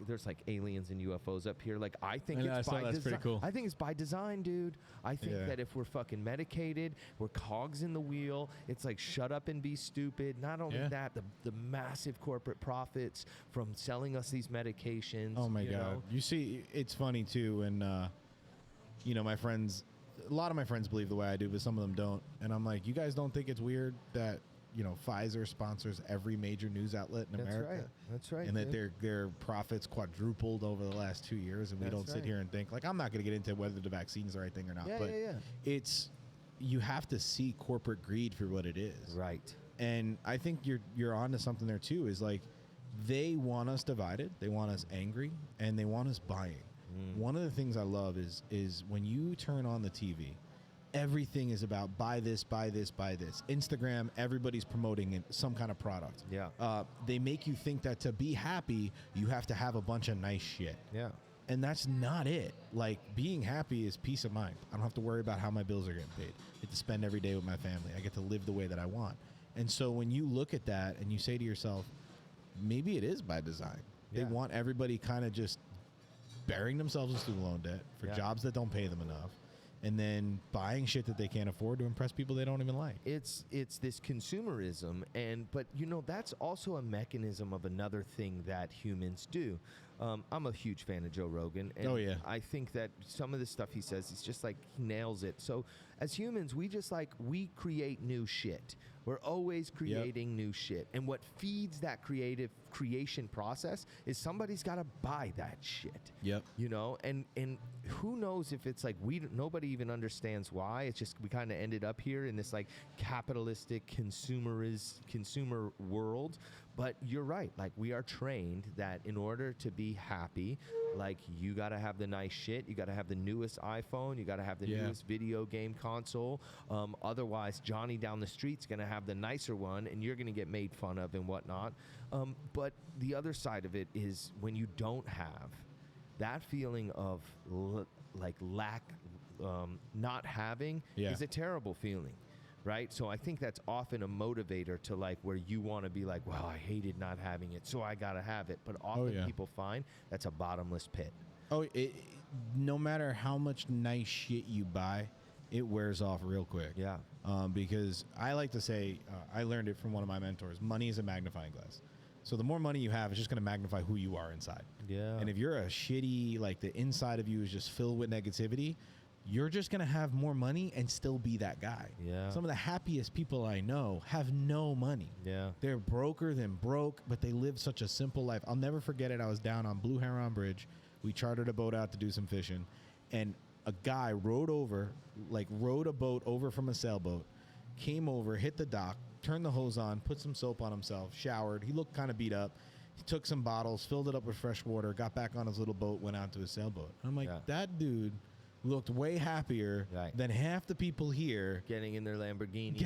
there's like aliens and UFOs up here. Like, I think it's by design. Pretty cool. I think it's by design, dude. I think that if we're fucking medicated, we're cogs in the wheel. It's like, shut up and be stupid. Not only that, the massive corporate profits from selling us these medications. Oh my God. You see, it's funny too, and my friends, a lot of my friends believe the way I do, but some of them don't. And I'm like, you guys don't think it's weird that Pfizer sponsors every major news outlet in America? That's right. And that their profits quadrupled over the last 2 years, and we don't sit here and think, like, I'm not going to get into whether the vaccine's the right thing or not, but it's, you have to see corporate greed for what it is. Right. And I think you're onto something there too, is like, they want us divided, they want us angry, and they want us buying. One of the things I love is when you turn on the TV, everything is about buy this, buy this, buy this. Instagram, everybody's promoting some kind of product. Yeah. They make you think that to be happy, you have to have a bunch of nice shit. Yeah. And that's not it. Like, being happy is peace of mind. I don't have to worry about how my bills are getting paid. I get to spend every day with my family. I get to live the way that I want. And so when you look at that and you say to yourself, maybe it is by design. They want everybody kind of just burying themselves in student loan debt for jobs that don't pay them enough, and then buying shit that they can't afford to impress people they don't even like. It's this consumerism, but that's also a mechanism of another thing that humans do. I'm a huge fan of Joe Rogan, and I think that some of the stuff he says, it's just like he nails it. So as humans, we create new shit. We're always creating new shit. And what feeds that creation process is somebody's got to buy that shit. Yep. You know, and who knows if it's like nobody even understands why. It's just we kind of ended up here in this like capitalistic consumer world. But you're right. Like, we are trained that in order to be happy, like, you got to have the nice shit. You got to have the newest iPhone. You got to have the newest video game console. Otherwise, Johnny down the street's going to have the nicer one, and you're going to get made fun of and whatnot. But the other side of it is when you don't have that feeling of not having is a terrible feeling. Right? So I think that's often a motivator to like where you want to be like, well, I hated not having it, so I got to have it. But often people find that's a bottomless pit. No matter how much nice shit you buy, it wears off real quick. Yeah. Because I like to say, I learned it from one of my mentors, money is a magnifying glass. So the more money you have, it's just going to magnify who you are inside. Yeah. And if you're a shitty, like the inside of you is just filled with negativity, you're just going to have more money and still be that guy. Yeah. Some of the happiest people I know have no money. Yeah. They're broker than broke, but they live such a simple life. I'll never forget it. I was down on Blue Heron Bridge. We chartered a boat out to do some fishing, and a guy rowed a boat over from a sailboat, came over, hit the dock, turned the hose on, put some soap on himself, showered. He looked kind of beat up. He took some bottles, filled it up with fresh water, got back on his little boat, went out to his sailboat. I'm like, that dude looked way happier than half the people here. Getting in their Lamborghini.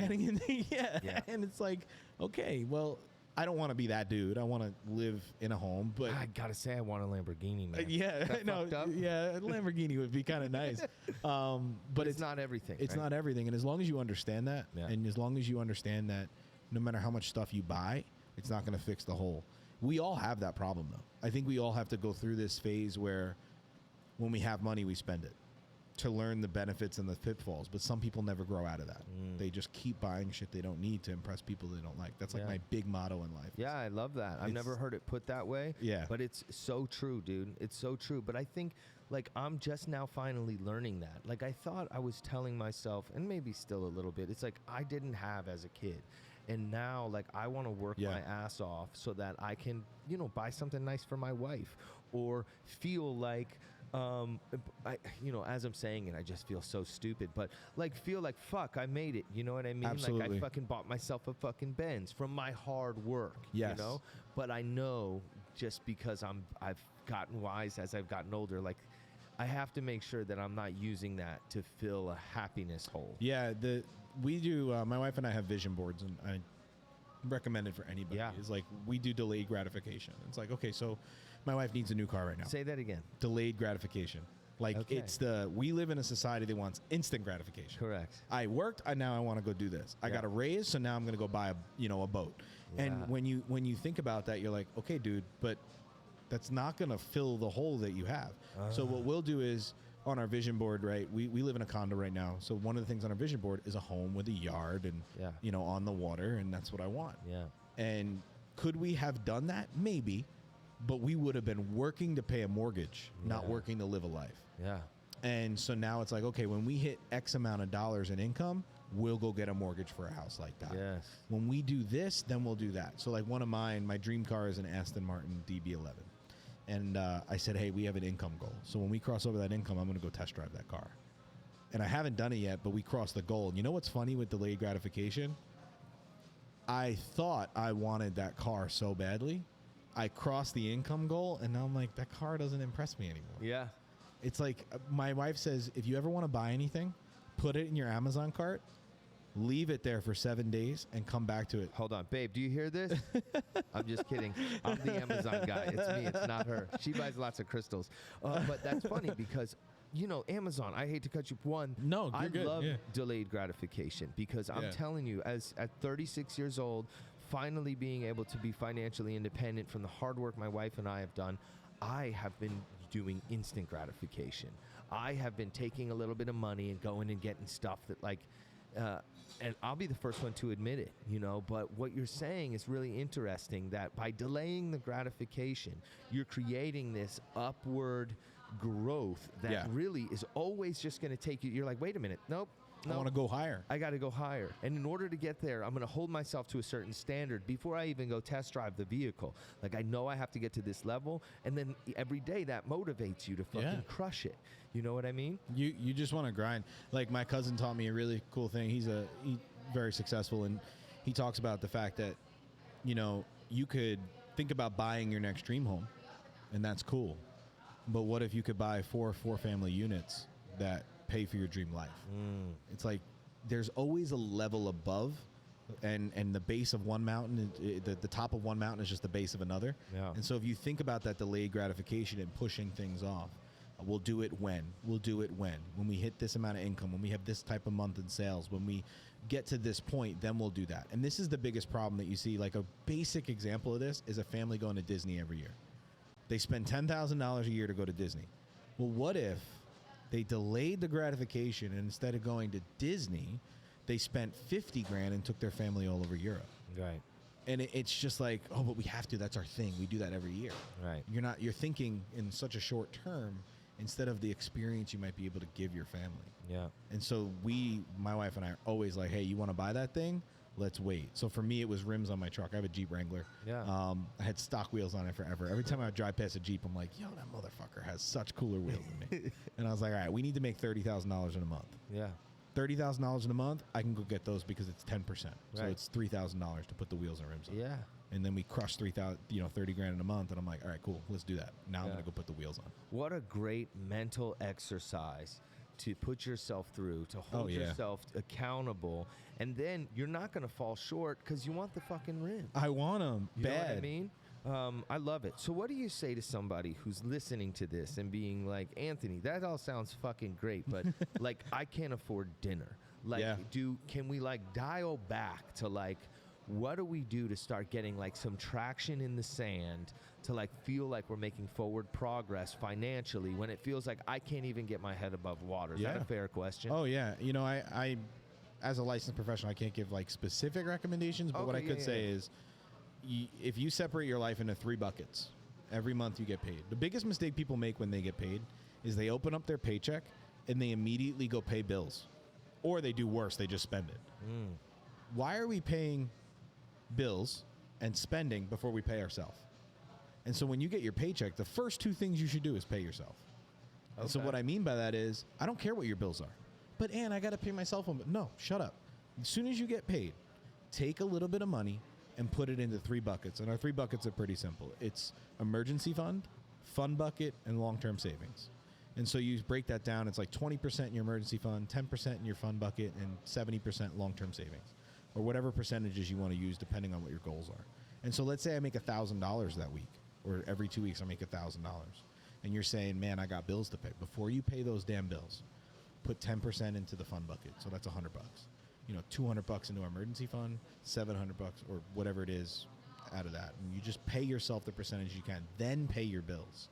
And it's like, okay, well, I don't want to be that dude. I want to live in a home, but I gotta say, I want a Lamborghini, man. A Lamborghini would be kind of nice. But it's not everything. It's not everything, and as long as you understand that, and as long as you understand that, no matter how much stuff you buy, it's not going to fix the whole. We all have that problem, though. I think we all have to go through this phase where, when we have money, we spend it to learn the benefits and the pitfalls, but some people never grow out of that. They just keep buying shit they don't need to impress people they don't like. That's like my big motto in life. Yeah, I love that. I've never heard it put that way. Yeah. But it's so true, dude. It's so true. But I think, like, I'm just now finally learning that. Like, I thought I was telling myself, and maybe still a little bit, it's like I didn't have as a kid. And now, like, I want to work my ass off so that I can, buy something nice for my wife, or feel like, as I'm saying it, I just feel so stupid, but like feel like, fuck, I made it. You know what I mean? Absolutely. Like, I fucking bought myself a fucking Benz from my hard work. Yes. You know? But I know, just because I've gotten wise as I've gotten older, like, I have to make sure that I'm not using that to fill a happiness hole. Yeah, we do. My wife and I have vision boards, and I recommend it for anybody. Yeah. It's like we do delayed gratification. It's like, okay, so my wife needs a new car right now. Say that again. Delayed gratification. Like, we live in a society that wants instant gratification. Correct. I worked, now I want to go do this. I got a raise, so now I'm going to go buy a boat. Yeah. And when you think about that, you're like, okay, dude, but that's not going to fill the hole that you have. So what we'll do is, on our vision board, right, we live in a condo right now. So one of the things on our vision board is a home with a yard and, on the water, and that's what I want. Yeah. And could we have done that? Maybe. But we would have been working to pay a mortgage, not working to live a life. Yeah. And so now it's like, okay, when we hit X amount of dollars in income, we'll go get a mortgage for a house like that. Yes. When we do this, then we'll do that. So like one of mine, my dream car is an Aston Martin DB11. And I said, hey, we have an income goal. So when we cross over that income, I'm going to go test drive that car. And I haven't done it yet, but we crossed the goal. And you know what's funny with delayed gratification? I thought I wanted that car so badly. I crossed the income goal, and now I'm like, that car doesn't impress me anymore. Yeah. It's like, my wife says, if you ever want to buy anything, put it in your Amazon cart, leave it there for 7 days, and come back to it. Hold on. Babe, do you hear this? I'm just kidding. I'm the Amazon guy. It's me. It's not her. She buys lots of crystals. But that's funny because, Amazon, I hate to cut you. No, you're good. I love delayed gratification because I'm telling you, at 36 years old, finally being able to be financially independent from the hard work my wife and I have done, I have been doing instant gratification. I have been taking a little bit of money and going and getting stuff that, like, and I'll be the first one to admit it, but what you're saying is really interesting, that by delaying the gratification, you're creating this upward growth that really is always just going to take you. You're like, wait a minute. Nope. I want to go higher. I got to go higher. And in order to get there, I'm going to hold myself to a certain standard before I even go test drive the vehicle. Like, I know I have to get to this level, and then every day that motivates you to fucking crush it. You know what I mean? You just want to grind. Like, my cousin taught me a really cool thing. He's very successful, and he talks about the fact that, you know, you could think about buying your next dream home, and that's cool. But what if you could buy four family units that pay for your dream life? It's like there's always a level above, and the base of one mountain, the top of one mountain is just the base of another. Yeah. And so if you think about that delayed gratification and pushing things off, we'll do it when we hit this amount of income, when we have this type of month in sales, when we get to this point, then we'll do that. And this is the biggest problem that you see. Like, a basic example of this is a family going to Disney every year. They spend $10,000 a year to go to Disney. Well, what if they delayed the gratification, and instead of going to Disney, they spent $50,000 and took their family all over Europe? Right. And it's just like, oh, but we have to. That's our thing. We do that every year. Right. You're thinking in such a short term instead of the experience you might be able to give your family. Yeah. And so my wife and I are always like, hey, you want to buy that thing? Let's wait. So for me, it was rims on my truck. I have a Jeep Wrangler. Yeah. I had stock wheels on it forever. Every time I would drive past a Jeep, I'm like, yo, that motherfucker has such cooler wheels than me. And I was like, all right, we need to make $30,000 in a month. Yeah. $30,000 in a month, I can go get those because it's 10%. So Right. it's $3,000 to put the wheels and rims on. Yeah. And then we crush $30,000 in a month, and I'm like, all right, cool, let's do that. Now I'm gonna go put the wheels on. What a great mental exercise to put yourself through, to hold yourself accountable, and then you're not gonna fall short because you want the fucking rim. I want them You bad. know what I mean? I love it. So what do you say to somebody who's listening to this and being like, Anthony, that all sounds fucking great, but like, I can't afford dinner. Like, can we like dial back to like, what do we do to start getting like some traction in the sand to like feel like we're making forward progress financially when it feels like I can't even get my head above water? Is that a fair question? Oh yeah. You know, I as a licensed professional, I can't give like specific recommendations, but what I could say is, if you separate your life into 3 buckets, every month you get paid. The biggest mistake people make when they get paid is they open up their paycheck and they immediately go pay bills. Or they do worse, they just spend it. Why are we paying bills and spending before we pay ourselves? And so when you get your paycheck, the first 2 things you should do is pay yourself. And so what I mean by that is, I don't care what your bills are. But, Ann, I got to pay my cell phone. No, shut up. As soon as you get paid, take a little bit of money and put it into 3 buckets. And our 3 buckets are pretty simple. It's emergency fund bucket, and long-term savings. And so you break that down. It's like 20% in your emergency fund, 10% in your fund bucket, and 70% long-term savings, or whatever percentages you want to use depending on what your goals are. And so let's say I make $1,000 that week, or every 2 weeks I make $1,000. And you're saying, man, I got bills to pay. Before you pay those damn bills, put 10% into the fund bucket. So that's $100. You know, $200 into emergency fund, $700 or whatever it is out of that. And you just pay yourself the percentage you can, then pay your bills.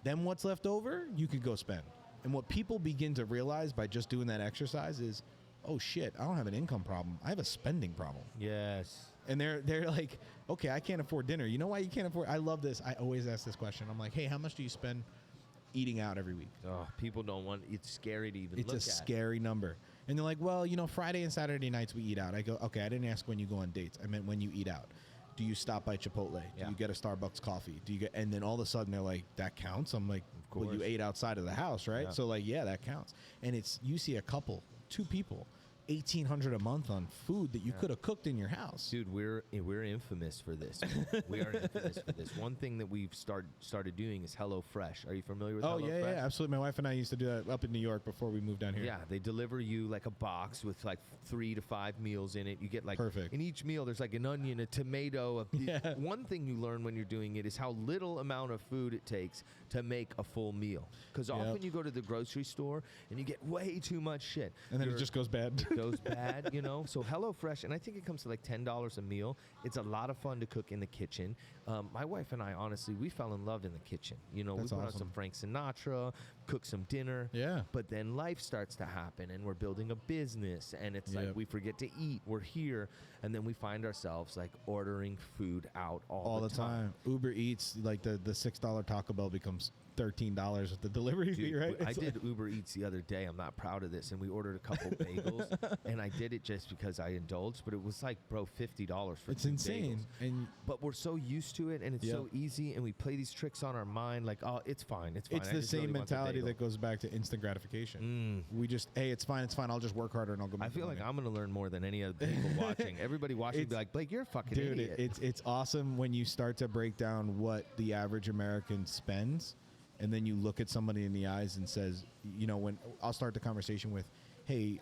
Then what's left over, you could go spend. And what people begin to realize by just doing that exercise is, oh shit, I don't have an income problem. I have a spending problem. Yes. And they're like, okay, I can't afford dinner. You know why you can't afford? I love this. I always ask this question. I'm like, hey, how much do you spend eating out every week? Oh, people don't want. It's scary to even look at. It's a scary number. And they're like, well, you know, Friday and Saturday nights we eat out. I go, okay, I didn't ask when you go on dates. I meant when you eat out. Do you stop by Chipotle? Do you get a Starbucks coffee? Do you get? And then all of a sudden they're like, that counts. I'm like, of course. Well, you ate outside of the house, right? Yeah. So like, yeah, that counts. And it's, you see a couple, 2 people, $1,800 a month on food that you could have cooked in your house. Dude, we're infamous for this. We are infamous for this. One thing that we've started doing is HelloFresh. Are you familiar with HelloFresh? Oh, yeah, absolutely. My wife and I used to do that up in New York before we moved down here. Yeah, they deliver you like a box with like 3 to 5 meals in it. You get like, perfect. In each meal, there's like an onion, a tomato. One thing you learn when you're doing it is how little amount of food it takes to make a full meal. Because often you go to the grocery store and you get way too much shit. And then it just goes bad. Goes bad, you know? So HelloFresh, and I think it comes to like $10 a meal. It's a lot of fun to cook in the kitchen. My wife and I, honestly, we fell in love in the kitchen. You know, we put on some Frank Sinatra, cook some dinner. Yeah. But then life starts to happen, and we're building a business, and it's like we forget to eat. We're here, and then we find ourselves like ordering food out all the time. Uber Eats, like the $6 Taco Bell becomes $13 with the delivery fee, right? I did Uber Eats the other day. I'm not proud of this, and we ordered a couple bagels, and I did it just because I indulged. But it was like, bro, $50 for it's two insane. bagels. But we're so used to it, and it's so easy, and we play these tricks on our mind, like, oh, it's fine, it's fine. It's the same mentality that goes back to instant gratification. We just, hey, it's fine. I'll just work harder and I'll go. I feel like I'm gonna learn more than any other people watching. Everybody watching be like, Blake, you're a fucking idiot. It's awesome when you start to break down what the average American spends. And then you look at somebody in the eyes and says, when I'll start the conversation with, hey,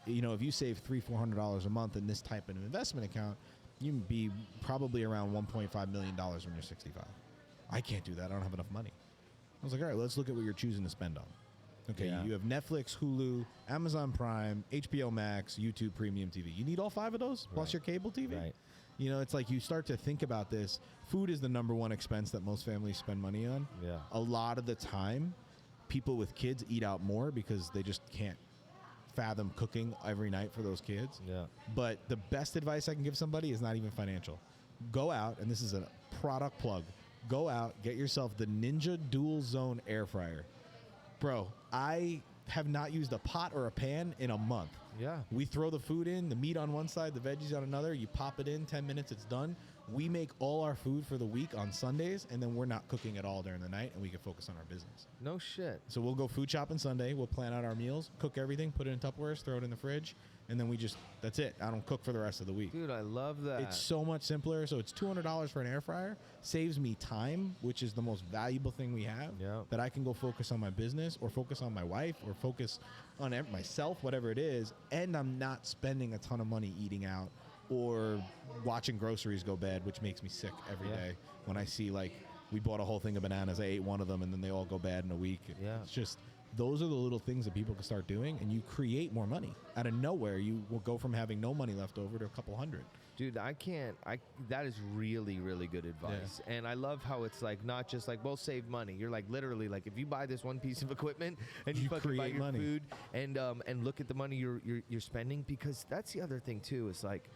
if you save $300-400 a month in this type of investment account, you can be probably around $1.5 million when you're 65. I can't do that. I don't have enough money. I was like, all right, let's look at what you're choosing to spend on. Okay, you have Netflix, Hulu, Amazon Prime, HBO Max, YouTube Premium TV. You need all 5 of those plus your cable TV? Right. It's like you start to think about this. Food is the number one expense that most families spend money on. Yeah. A lot of the time, people with kids eat out more because they just can't fathom cooking every night for those kids. Yeah. But the best advice I can give somebody is not even financial. Go out, and this is a product plug. Go out, get yourself the Ninja Dual Zone Air Fryer. Bro, I have not used a pot or a pan in a month. Yeah. We throw the food in, the meat on one side, the veggies on another. You pop it in, 10 minutes, it's done. We make all our food for the week on Sundays, and then we're not cooking at all during the night, and we can focus on our business. No shit. So we'll go food shopping Sunday. We'll plan out our meals, cook everything, put it in Tupperwares, throw it in the fridge, and then that's it. I don't cook for the rest of the week. Dude, I love that. It's so much simpler. So it's $200 for an air fryer. Saves me time, which is the most valuable thing we have. Yeah. That I can go focus on my business or focus on my wife or focus on myself, whatever it is. And I'm not spending a ton of money eating out or watching groceries go bad, which makes me sick every day when I see, like, we bought a whole thing of bananas. I ate one of them, and then they all go bad in a week. Yeah. It's just, those are the little things that people can start doing, and you create more money. Out of nowhere, you will go from having no money left over to a couple hundred. Dude, that is really, really good advice. Yeah. And I love how it's like, not just like, well, save money. You're like, literally, like, if you buy this one piece of equipment and you fucking buy your money. Food and look at the money you're spending, because that's the other thing too, is like,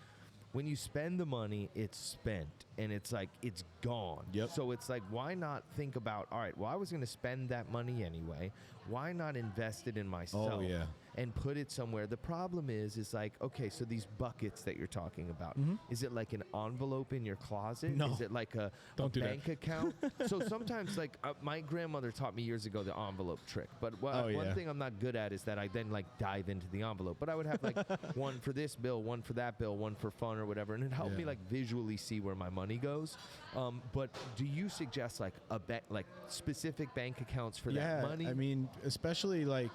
when you spend the money, it's spent, and it's like, it's gone. Yep. So it's like, why not think about, all right, well, I was going to spend that money anyway. Why not invest it in myself and put it somewhere? The problem is like, okay, so these buckets that you're talking about, is it like an envelope in your closet? No. Is it like a bank account? So sometimes, like, my grandmother taught me years ago the envelope trick. But one thing I'm not good at is that I then, like, dive into the envelope. But I would have, like, one for this bill, one for that bill, one for fun or whatever. And it helped me, like, visually see where my money goes. But do you suggest, like, specific bank accounts for that money? I mean, especially, like,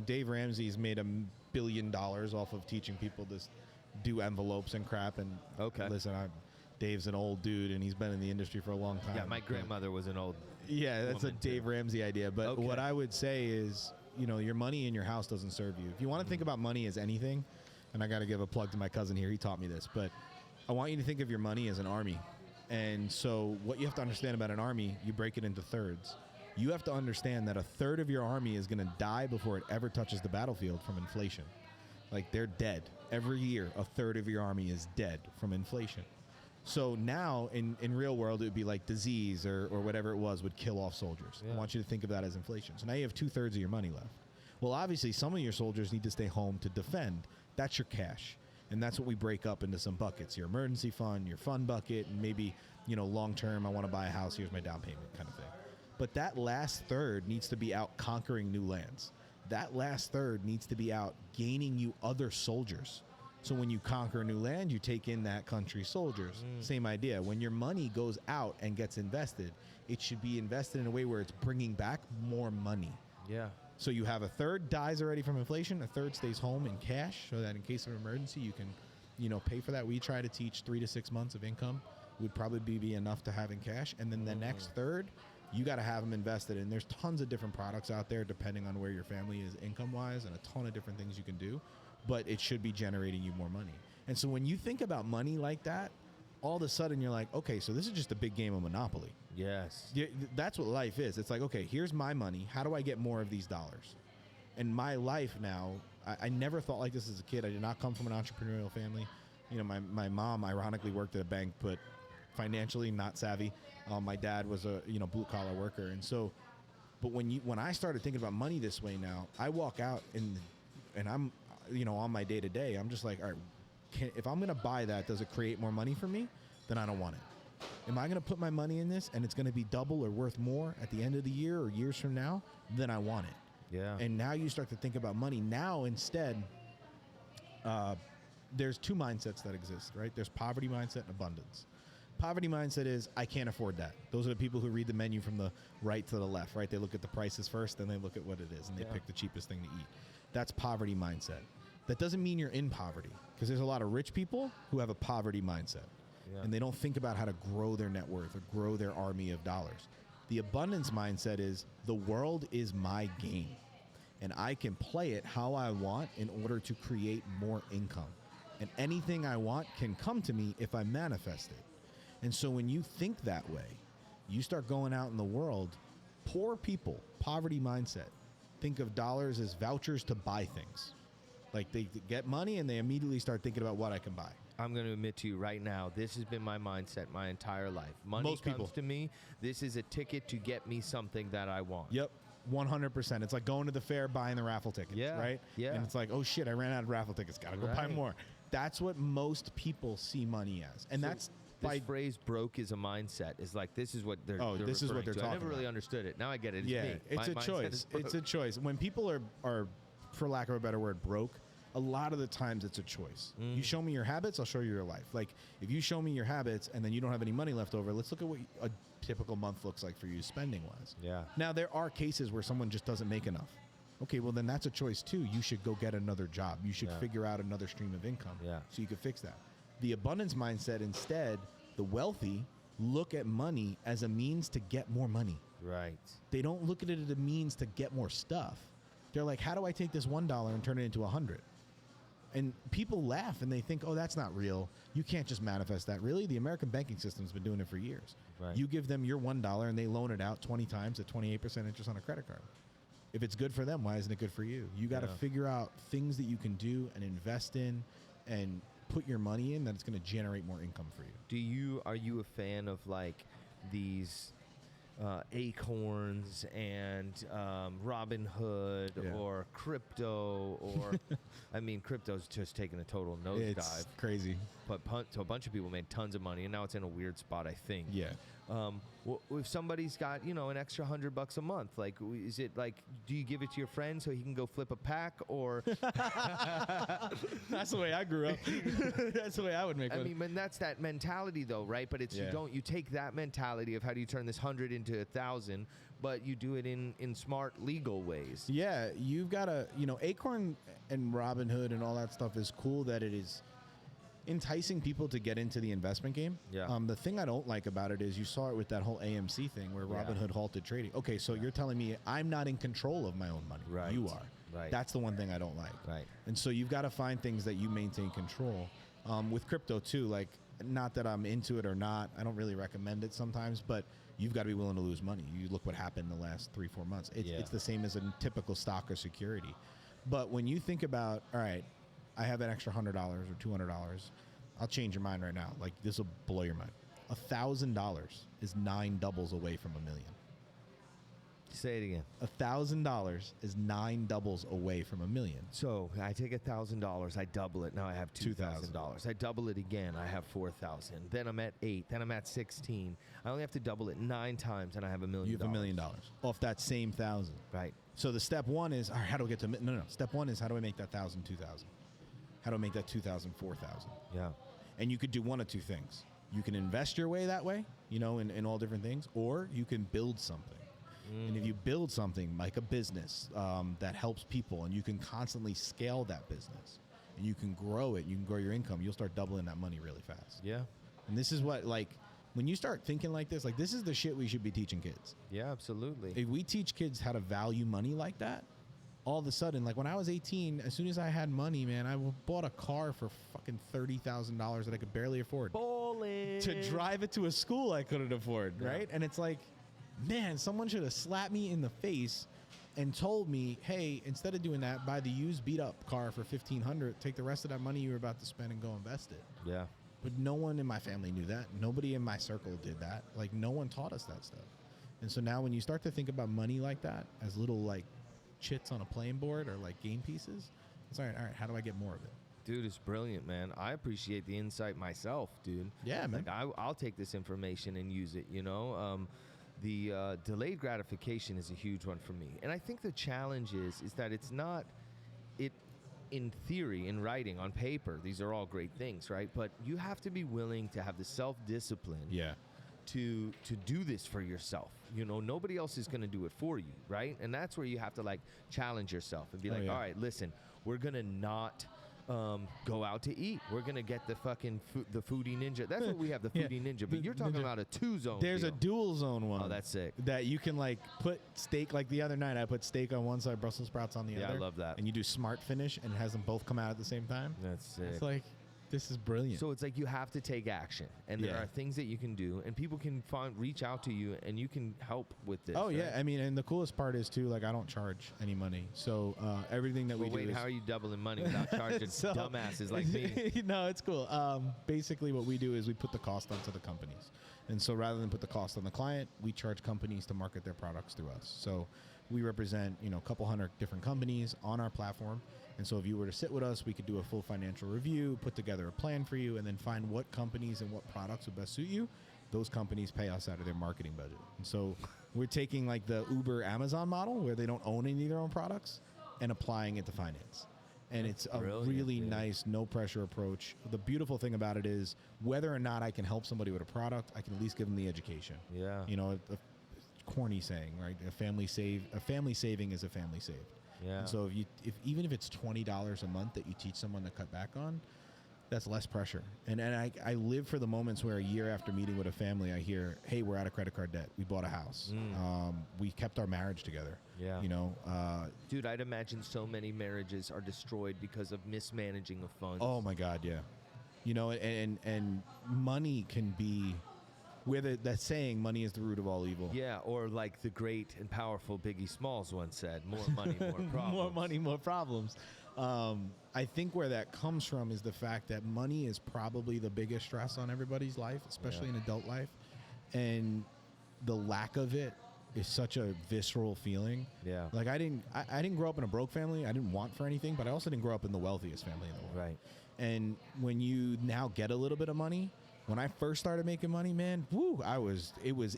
Dave Ramsey's made $1 billion off of teaching people to do envelopes and crap. And listen, Dave's an old dude, and he's been in the industry for a long time. Yeah, my grandmother was an old. Yeah, that's a Dave Ramsey idea. But what I would say is, your money in your house doesn't serve you. If you want to think about money as anything, and I got to give a plug to my cousin here. He taught me this, but I want you to think of your money as an army. And so what you have to understand about an army, you break it into thirds. You have to understand that a third of your army is going to die before it ever touches the battlefield from inflation. Like, they're dead. Every year, a third of your army is dead from inflation. So now, in real world, it would be like disease or whatever it was would kill off soldiers. I want you to think of that as inflation. So now you have 2/3 of your money left. Well, obviously, some of your soldiers need to stay home to defend. That's your cash. And that's what we break up into some buckets. Your emergency fund, your fund bucket, and maybe, long term, I want to buy a house, here's my down payment kind of thing. But that last third needs to be out conquering new lands. That last third needs to be out gaining you other soldiers. So when you conquer a new land, you take in that country's soldiers. Same idea. When your money goes out and gets invested, it should be invested in a way where it's bringing back more money. Yeah. So you have a third dies already from inflation, a third stays home in cash, so that in case of emergency, you can, pay for that. We try to teach 3 to 6 months of income would probably be enough to have in cash. And then the next third, you got to have them invested in. There's tons of different products out there depending on where your family is income-wise, and a ton of different things you can do, but it should be generating you more money. And so when you think about money like that, all of a sudden you're like, okay, so this is just a big game of Monopoly. Yes. Yeah, that's what life is. It's like, okay, here's my money. How do I get more of these dollars? And my life now, I never thought like this as a kid. I did not come from an entrepreneurial family. You know, my mom ironically worked at a bank, but financially not savvy. My dad was a blue collar worker, and so. But when I started thinking about money this way now, I walk out and I'm on my day to day. I'm just like, all right, if I'm gonna buy that, does it create more money for me? Then I don't want it. Am I gonna put my money in this and it's gonna be double or worth more at the end of the year or years from now? Then I want it. Yeah. And now you start to think about money. Now instead, there's two mindsets that exist, right? There's poverty mindset and abundance. Poverty mindset is, I can't afford that. Those are the people who read the menu from the right to the left, right? They look at the prices first, then they look at what it is, and they pick the cheapest thing to eat. That's poverty mindset. That doesn't mean you're in poverty, because there's a lot of rich people who have a poverty mindset, and they don't think about how to grow their net worth or grow their army of dollars. The abundance mindset is, the world is my game, and I can play it how I want in order to create more income. And anything I want can come to me if I manifest it. And so when you think that way, you start going out in the world. Poor people, poverty mindset, think of dollars as vouchers to buy things. Like they get money and they immediately start thinking about what I can buy. I'm going to admit to you right now, this has been my mindset my entire life. Money comes to me. This is a ticket to get me something that I want. Yep. 100%. It's like going to the fair, buying the raffle tickets, right? Yeah. And it's like, oh shit, I ran out of raffle tickets. Got to go buy more. That's what most people see money as. And that's this phrase "broke is a mindset" is like, this is what they're this is what they're to. talking I never really understood it. Now I get it. It's me. It's a choice. It's a choice. When people are, for lack of a better word, broke, a lot of the times it's a choice. You show me your habits, I'll show you your life. Like, if you show me your habits and then you don't have any money left over, let's look at what a typical month looks like for you spending-wise. Yeah. Now, there are cases where someone just doesn't make enough. Okay, well, then that's a choice, too. You should go get another job. You should figure out another stream of income so you can fix that. The abundance mindset, instead, the wealthy look at money as a means to get more money. Right. They don't look at it as a means to get more stuff. They're like, how do I take this $1 and turn it into 100? And people laugh and they think, oh, that's not real. You can't just manifest that. Really? The American banking system's been doing it for years. Right. You give them your $1 and they loan it out 20 times at 28% interest on a credit card. If it's good for them, why isn't it good for you? You got to figure out things that you can do and invest in and put your money in that it's going to generate more income for you. Are you a fan of like these Acorns and Robinhood or crypto or I mean, crypto's just taken a total nosedive. It's crazy. But so a bunch of people made tons of money and now it's in a weird spot, I think. Yeah. If somebody's got, an extra $100 a month, like, is it like, do you give it to your friend so he can go flip a pack, or? That's the way I grew up. That's the way I would make money. I mean, that's that mentality though, right? But it's, you take that mentality of how do you turn this 100 into 1,000, but you do it in smart legal ways. Yeah. You've got to, Acorn and Robinhood and all that stuff is cool that it is enticing people to get into the investment game. Yeah. The thing I don't like about it is you saw it with that whole AMC thing where Robinhood halted trading. Okay, so you're telling me I'm not in control of my own money. Right. You are. Right. That's the one thing I don't like. Right. And so you've got to find things that you maintain control. With crypto too, like, not that I'm into it or not, I don't really recommend it sometimes, but you've got to be willing to lose money. You look what happened in the last 3-4 months. It's the same as a typical stock or security. But when you think about, all right, I have an extra $100 or $200, I'll change your mind right now. Like, this will blow your mind. $1,000 is 9 doubles away from $1 million. Say it again. $1,000 is 9 doubles away from $1 million. So I take $1,000, I double it. Now I have $2,000. I double it again. I have $4,000. Then I'm at 8. Then I'm at 16. I only have to double it 9 times, and I have $1 million. You have $1 million off that same 1,000. Right. So the step one is, all right, how do I get to no. Step one is, how do I make that 1,000 2,000? How do I make that 2,000 4,000? Yeah. And you could do one of two things. You can invest your way that way, in all different things, or you can build something. And if you build something like a business that helps people, and you can constantly scale that business, and you can grow it, you can grow your income, you'll start doubling that money really fast. Yeah. And this is what, like, when you start thinking like this, like, this is the shit we should be teaching kids. Yeah, absolutely. If we teach kids how to value money like that, all of a sudden, like when I was 18, as soon as I had money, man, I bought a car for fucking $30,000 that I could barely afford. Bowling. To drive it to a school I couldn't afford, right? And it's like, man, someone should have slapped me in the face and told me, hey, instead of doing that, buy the used beat up car for $1,500, take the rest of that money you were about to spend and go invest it. Yeah. But no one in my family knew that. Nobody in my circle did that. Like, no one taught us that stuff. And so now when you start to think about money like that as little like chits on a playing board or like game pieces, it's all right, how do I get more of it? Dude, it's brilliant, man. I appreciate the insight myself, dude. Yeah, man. Like, I'll take this information and use it, you know? The delayed gratification is a huge one for me. And I think the challenge is that it's not, in theory, in writing, on paper, these are all great things, right? But you have to be willing to have the self-discipline to do this for yourself. You know, nobody else is going to do it for you, right? And that's where you have to, like, challenge yourself and be all right, listen, we're going to not go out to eat. We're going to get the fucking the Foodie Ninja. That's what we have, the Foodie Ninja. But you're talking about a 2-zone There's deal. a dual zone one. Oh, that's sick. That you can, like, put steak, like the other night, I put steak on one side, Brussels sprouts on the other. Yeah, I love that. And you do smart finish and it has them both come out at the same time. That's sick. It's like, this is brilliant. So it's like you have to take action, and there are things that you can do, and people can reach out to you, and you can help with this. Oh, right? yeah. I mean, and the coolest part is, too, like, I don't charge any money. So everything that we do is... how are you doubling money without charging dumbasses like me? No, it's cool. Basically, what we do is we put the cost onto the companies. And so rather than put the cost on the client, we charge companies to market their products through us. So we represent, you know, a couple hundred different companies on our platform. And so if you were to sit with us, we could do a full financial review, put together a plan for you, and then find what companies and what products would best suit you. Those companies pay us out of their marketing budget. And so we're taking like the Uber Amazon model where they don't own any of their own products and applying it to finance. And it's a really nice, no pressure approach. The beautiful thing about it is whether or not I can help somebody with a product, I can at least give them the education. Yeah. You know, a corny saying, right? A family saving is a family saved. Yeah. And so even if it's $20 a month that you teach someone to cut back on, that's less pressure. And I live for the moments where a year after meeting with a family, I hear, hey, we're out of credit card debt. We bought a house. We kept our marriage together. Yeah. You know, dude, I'd imagine so many marriages are destroyed because of mismanaging of funds. Oh my God, yeah. You know, and money can be, where that saying, money is the root of all evil. Yeah, or like the great and powerful Biggie Smalls once said, more money, more problems. More money, more problems. I think where that comes from is the fact that money is probably the biggest stress on everybody's life, especially in adult life. And the lack of it is such a visceral feeling. Yeah. Like I didn't grow up in a broke family. I didn't want for anything, but I also didn't grow up in the wealthiest family in the world. Right. And when you now get a little bit of money, when I first started making money, man, it was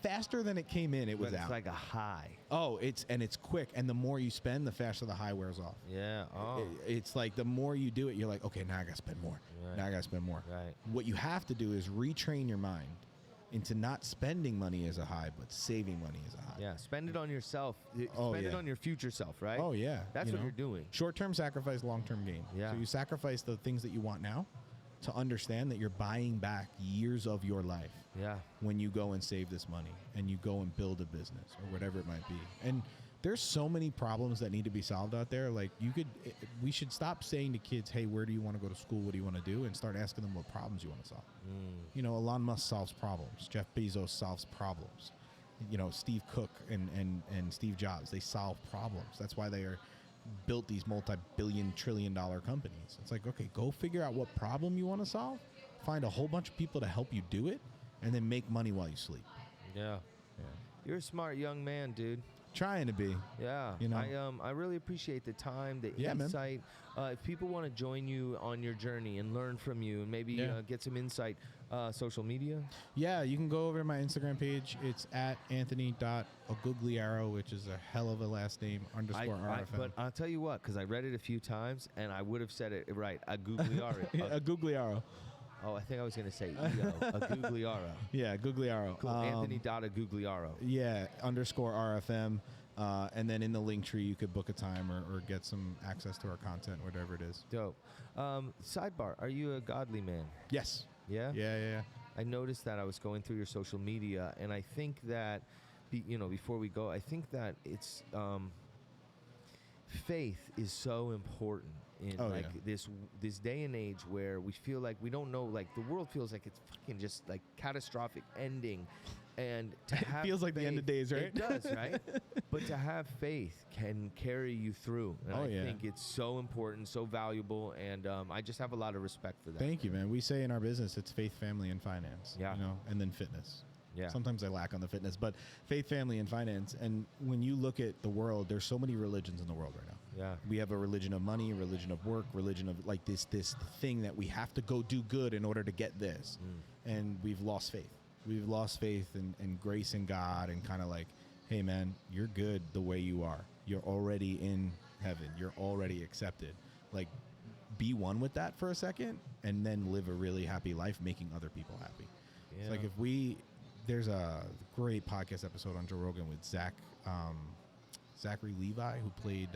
faster than it came in. It was It's out. like a high. Oh, it's quick. And the more you spend, the faster the high wears off. Yeah. Oh. It's like the more you do it, you're like, okay, now I got to spend more. Right. Now I got to spend more. Right. What you have to do is retrain your mind into not spending money as a high, but saving money as a high. Yeah. Spend it on yourself. Spend it on your future self, right? Oh, yeah. That's what you're doing. Short-term sacrifice, long-term gain. Yeah. So you sacrifice the things that you want now to understand that you're buying back years of your life. Yeah. When you go and save this money and you go and build a business or whatever it might be. And there's so many problems that need to be solved out there. Like we should stop saying to kids, hey, where do you want to go to school? What do you want to do? And start asking them what problems you want to solve. You know, Elon Musk solves problems. Jeff Bezos solves problems. You know, Steve Cook and Steve Jobs, they solve problems. That's why they are built these multi-billion, trillion-dollar companies. It's like, okay, go figure out what problem you want to solve, find a whole bunch of people to help you do it, and then make money while you sleep. Yeah. You're a smart young man, dude. Trying to be. Yeah. You know? I really appreciate the time, the Yeah, insight. If people want to join you on your journey and learn from you and maybe get some insight, social media? Yeah, you can go over to my Instagram page. It's at Anthony.Augugliaro, which is a hell of a last name, _RFM. But I'll tell you what, because I read it a few times and I would have said it right. Augugliaro. Augugliaro. Oh, I think I was going to say EO. Augugliaro. Yeah, Augugliaro. Cool. Anthony.Augugliaro. Yeah, _RFM. And then in the link tree, you could book a time or get some access to our content, whatever it is. Dope. Sidebar, are you a godly man? Yes. Yeah? Yeah. I noticed that I was going through your social media, and I think that, before we go, I think that it's faith is so important in this day and age where we feel like we don't know, like the world feels like it's fucking just like catastrophic ending, and to have feels like faith, the end of days, right? It does, right? But to have faith can carry you through, and I think it's so important, so valuable, and I just have a lot of respect for that. Thank you, man. We say in our business it's faith, family, and finance. Yeah. You know, and then fitness. Yeah. Sometimes I lack on the fitness, but faith, family, and finance. And when you look at the world, there's so many religions in the world right now. Yeah. We have a religion of money, a religion of work, religion of like this thing that we have to go do good in order to get this. And we've lost faith. We've lost faith and grace in God, and kind of like, hey man, you're good the way you are. You're already in heaven. You're already accepted. Like, be one with that for a second, and then live a really happy life, making other people happy. Yeah. It's like there's a great podcast episode on Joe Rogan with Zachary Levi, who played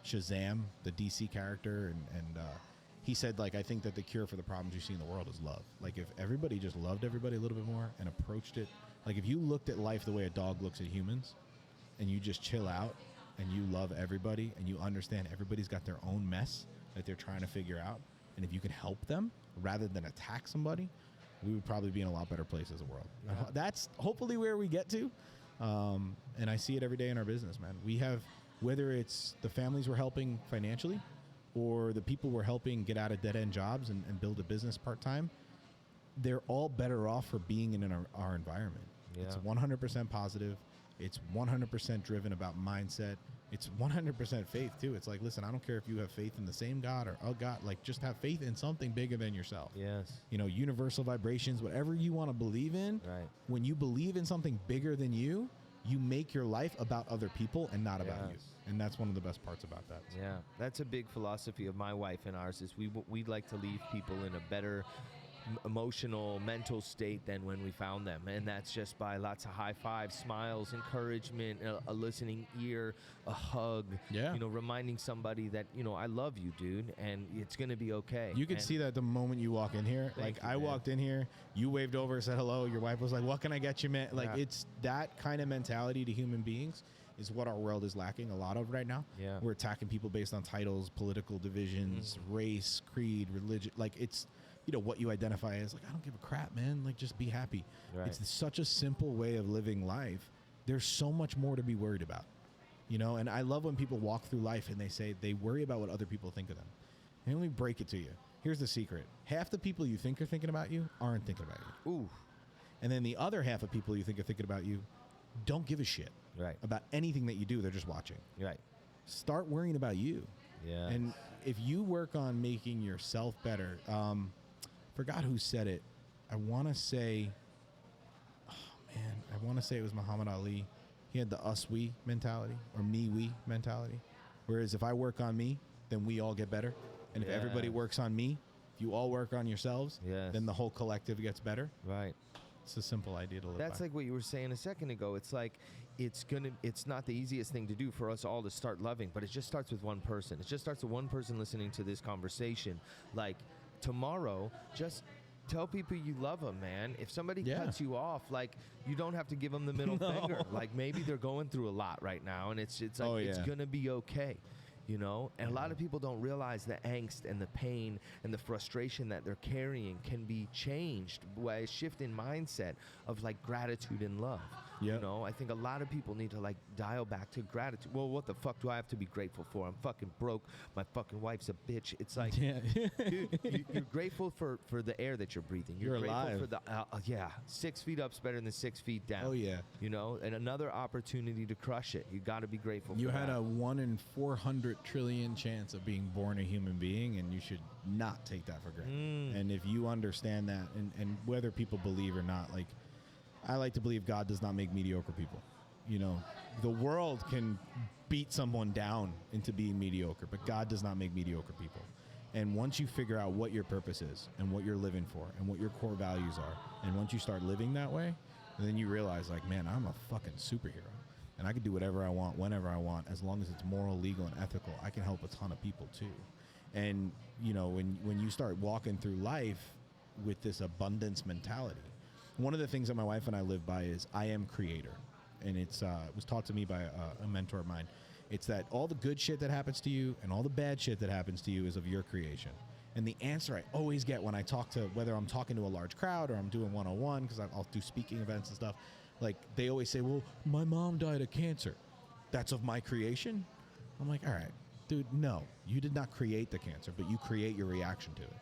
Shazam, the DC character, and he said, like, I think that the cure for the problems you see in the world is love. Like, if everybody just loved everybody a little bit more and approached it, like, if you looked at life the way a dog looks at humans, and you just chill out and you love everybody and you understand everybody's got their own mess that they're trying to figure out, and if you can help them rather than attack somebody, we would probably be in a lot better place as a world. Yeah. That's hopefully where we get to. And I see it every day in our business, man. We have, whether it's the families we're helping financially or the people we're helping get out of dead-end jobs and build a business part-time, they're all better off for being in our environment. Yeah. It's 100% positive. It's 100% driven about mindset. It's 100% faith, too. It's like, listen, I don't care if you have faith in the same God or a God. Like, just have faith in something bigger than yourself. Yes. You know, universal vibrations, whatever you want to believe in. Right. When you believe in something bigger than you, you make your life about other people and not about you. And that's one of the best parts about that. So. Yeah. That's a big philosophy of my wife and ours, is we'd like to leave people in a better emotional, mental state than when we found them, and that's just by lots of high fives, smiles, encouragement, a listening ear, a hug. Yeah. You know, reminding somebody that, you know, I love you, dude, and it's gonna be okay. You could see that the moment you walk in here. Like, I walked in here, you waved over, said hello. Your wife was like, "What can I get you, man?" Like, it's that kind of mentality to human beings is what our world is lacking a lot of right now. Yeah. We're attacking people based on titles, political divisions, race, creed, religion. Like, it's, you know, what you identify as. Like, I don't give a crap, man. Like, just be happy. Right. It's such a simple way of living life. There's so much more to be worried about, you know? And I love when people walk through life and they say they worry about what other people think of them. And let me break it to you. Here's the secret. Half the people you think are thinking about you aren't thinking about you. Ooh. And then the other half of people you think are thinking about you don't give a shit about anything that you do. They're just watching. Right. Start worrying about you. Yeah. And if you work on making yourself better, forgot who said it. I want to say it was Muhammad Ali. He had the us-we mentality, or me-we mentality. Whereas if I work on me, then we all get better. And if everybody works on me, if you all work on yourselves, then the whole collective gets better. Right. It's a simple idea to live That's by. like what you were saying a second ago. It's like, it's not the easiest thing to do for us all to start loving, but it just starts with one person. It just starts with one person listening to this conversation. Like, tomorrow, just tell people you love them, man. If somebody cuts you off, like, you don't have to give them the middle finger. Like, maybe they're going through a lot right now, and it's like, it's going to be okay. You know, and a lot of people don't realize the angst and the pain and the frustration that they're carrying can be changed by a shift in mindset of, like, gratitude and love. Yep. You know, I think a lot of people need to, like, dial back to gratitude. Well, what the fuck do I have to be grateful for? I'm fucking broke. My fucking wife's a bitch. It's like, dude, you're grateful for the air that you're breathing. You're grateful alive. For the 6 feet up's better than 6 feet down. Oh yeah. You know, and another opportunity to crush it. You got to be grateful. You for had that. a 1 in 400 trillion chance of being born a human being, and you should not take that for granted. And if you understand that, and whether people believe or not, like, I like to believe God does not make mediocre people. You know, the world can beat someone down into being mediocre, but God does not make mediocre people. And once you figure out what your purpose is and what you're living for and what your core values are, and once you start living that way, then you realize, like, man, I'm a fucking superhero. And I can do whatever I want, whenever I want, as long as it's moral, legal, and ethical. I can help a ton of people too. And, you know, when you start walking through life with this abundance mentality, one of the things that my wife and I live by is I am creator. And it was taught to me by a mentor of mine. It's that all the good shit that happens to you and all the bad shit that happens to you is of your creation. And the answer I always get when I talk to, whether I'm talking to a large crowd or I'm doing one-on-one, because I'll do speaking events and stuff, like they always say, well, my mom died of cancer. That's of my creation? I'm like, all right, dude, no. You did not create the cancer, but you create your reaction to it.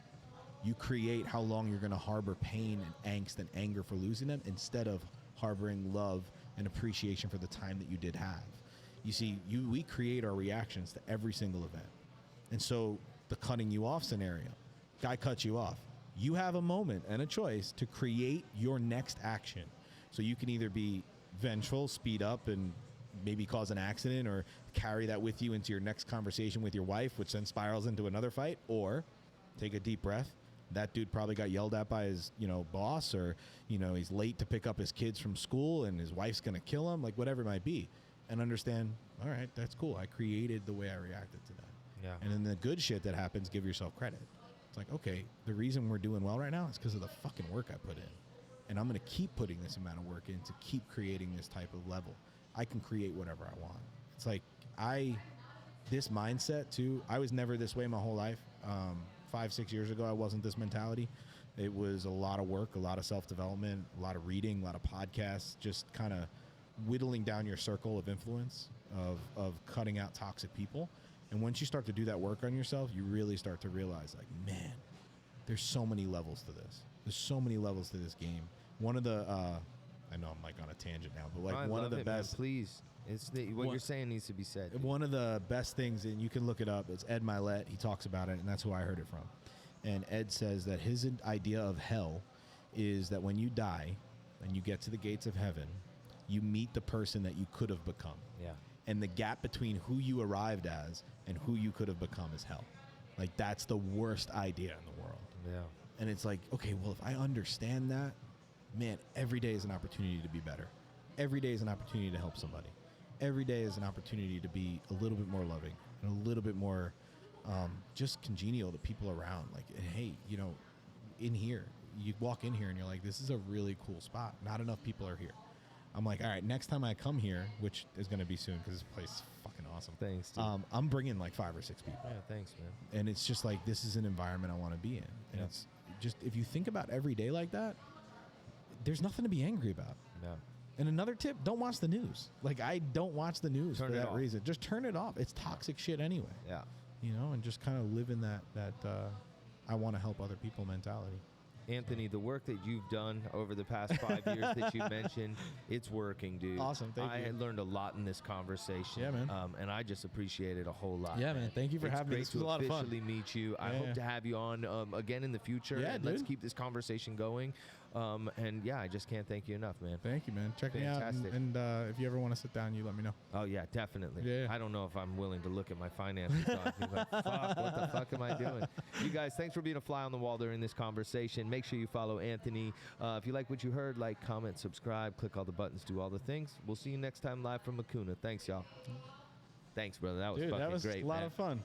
You create how long you're going to harbor pain and angst and anger for losing them instead of harboring love and appreciation for the time that you did have. You see, we create our reactions to every single event. And so the cutting you off scenario, guy cuts you off. You have a moment and a choice to create your next action. So you can either be vengeful, speed up, and maybe cause an accident, or carry that with you into your next conversation with your wife, which then spirals into another fight, or take a deep breath. That dude probably got yelled at by his, boss, or, he's late to pick up his kids from school and his wife's going to kill him, like whatever it might be, and understand, all right, that's cool. I created the way I reacted to that. Yeah. And then the good shit that happens, give yourself credit. It's like, okay, the reason we're doing well right now is because of the fucking work I put in. And I'm going to keep putting this amount of work in to keep creating this type of level. I can create whatever I want. It's like, this mindset too, I was never this way my whole life. 5-6 years ago, I wasn't this mentality. It was a lot of work, a lot of self-development, a lot of reading, a lot of podcasts, just kind of whittling down your circle of influence, of cutting out toxic people. And once you start to do that work on yourself, you really start to realize, like, man, there's so many levels to this. There's so many levels to this game. One of the, I know I'm like on a tangent now, but like one of the best. Man, please, what you're saying needs to be said. Dude. One of the best things, and you can look it up. It's Ed Milet. He talks about it, and that's who I heard it from. And Ed says that his idea of hell is that when you die and you get to the gates of heaven, you meet the person that you could have become. Yeah. And the gap between who you arrived as and who you could have become is hell. Like, that's the worst idea in the world. Yeah. And it's like, okay, well, if I understand that, man, every day is an opportunity to be better. Every day is an opportunity to help somebody. Every day is an opportunity to be a little bit more loving and a little bit more just congenial to people around. Like, hey, in here, you walk in here and you're like, this is a really cool spot. Not enough people are here. I'm like, all right, next time I come here, which is going to be soon because this place is fucking awesome. Thanks, dude. I'm bringing like 5 or 6 people. Yeah, thanks, man. And it's just like, this is an environment I want to be in. And it's just, if you think about every day like that, there's nothing to be angry about. No. And another tip, don't watch the news. Like, I don't watch the news for that reason. Just turn it off. It's toxic shit anyway. Yeah. And just kind of live in that I want to help other people mentality. Anthony, the work that you've done over the past 5 years that you mentioned, it's working, dude. Awesome. Thank you. I learned a lot in this conversation. Yeah, man. And I just appreciate it a whole lot. Yeah, man. Thank you for having me. This was a lot of fun. It's great to officially meet you. I hope to have you on again in the future. Yeah, and let's keep this conversation going. And yeah, I just can't thank you enough, man. Thank you, man. Check me out. And if you ever want to sit down, you let me know. Oh, yeah, definitely. Yeah. I don't know if I'm willing to look at my finances. So I'd be like, fuck, what the fuck am I doing? You guys, thanks for being a fly on the wall during this conversation. Make sure you follow Anthony. If you like what you heard, like, comment, subscribe, click all the buttons, do all the things. We'll see you next time live from Hakuna. Thanks, y'all. Thanks, brother. That was fucking great, a lot of fun.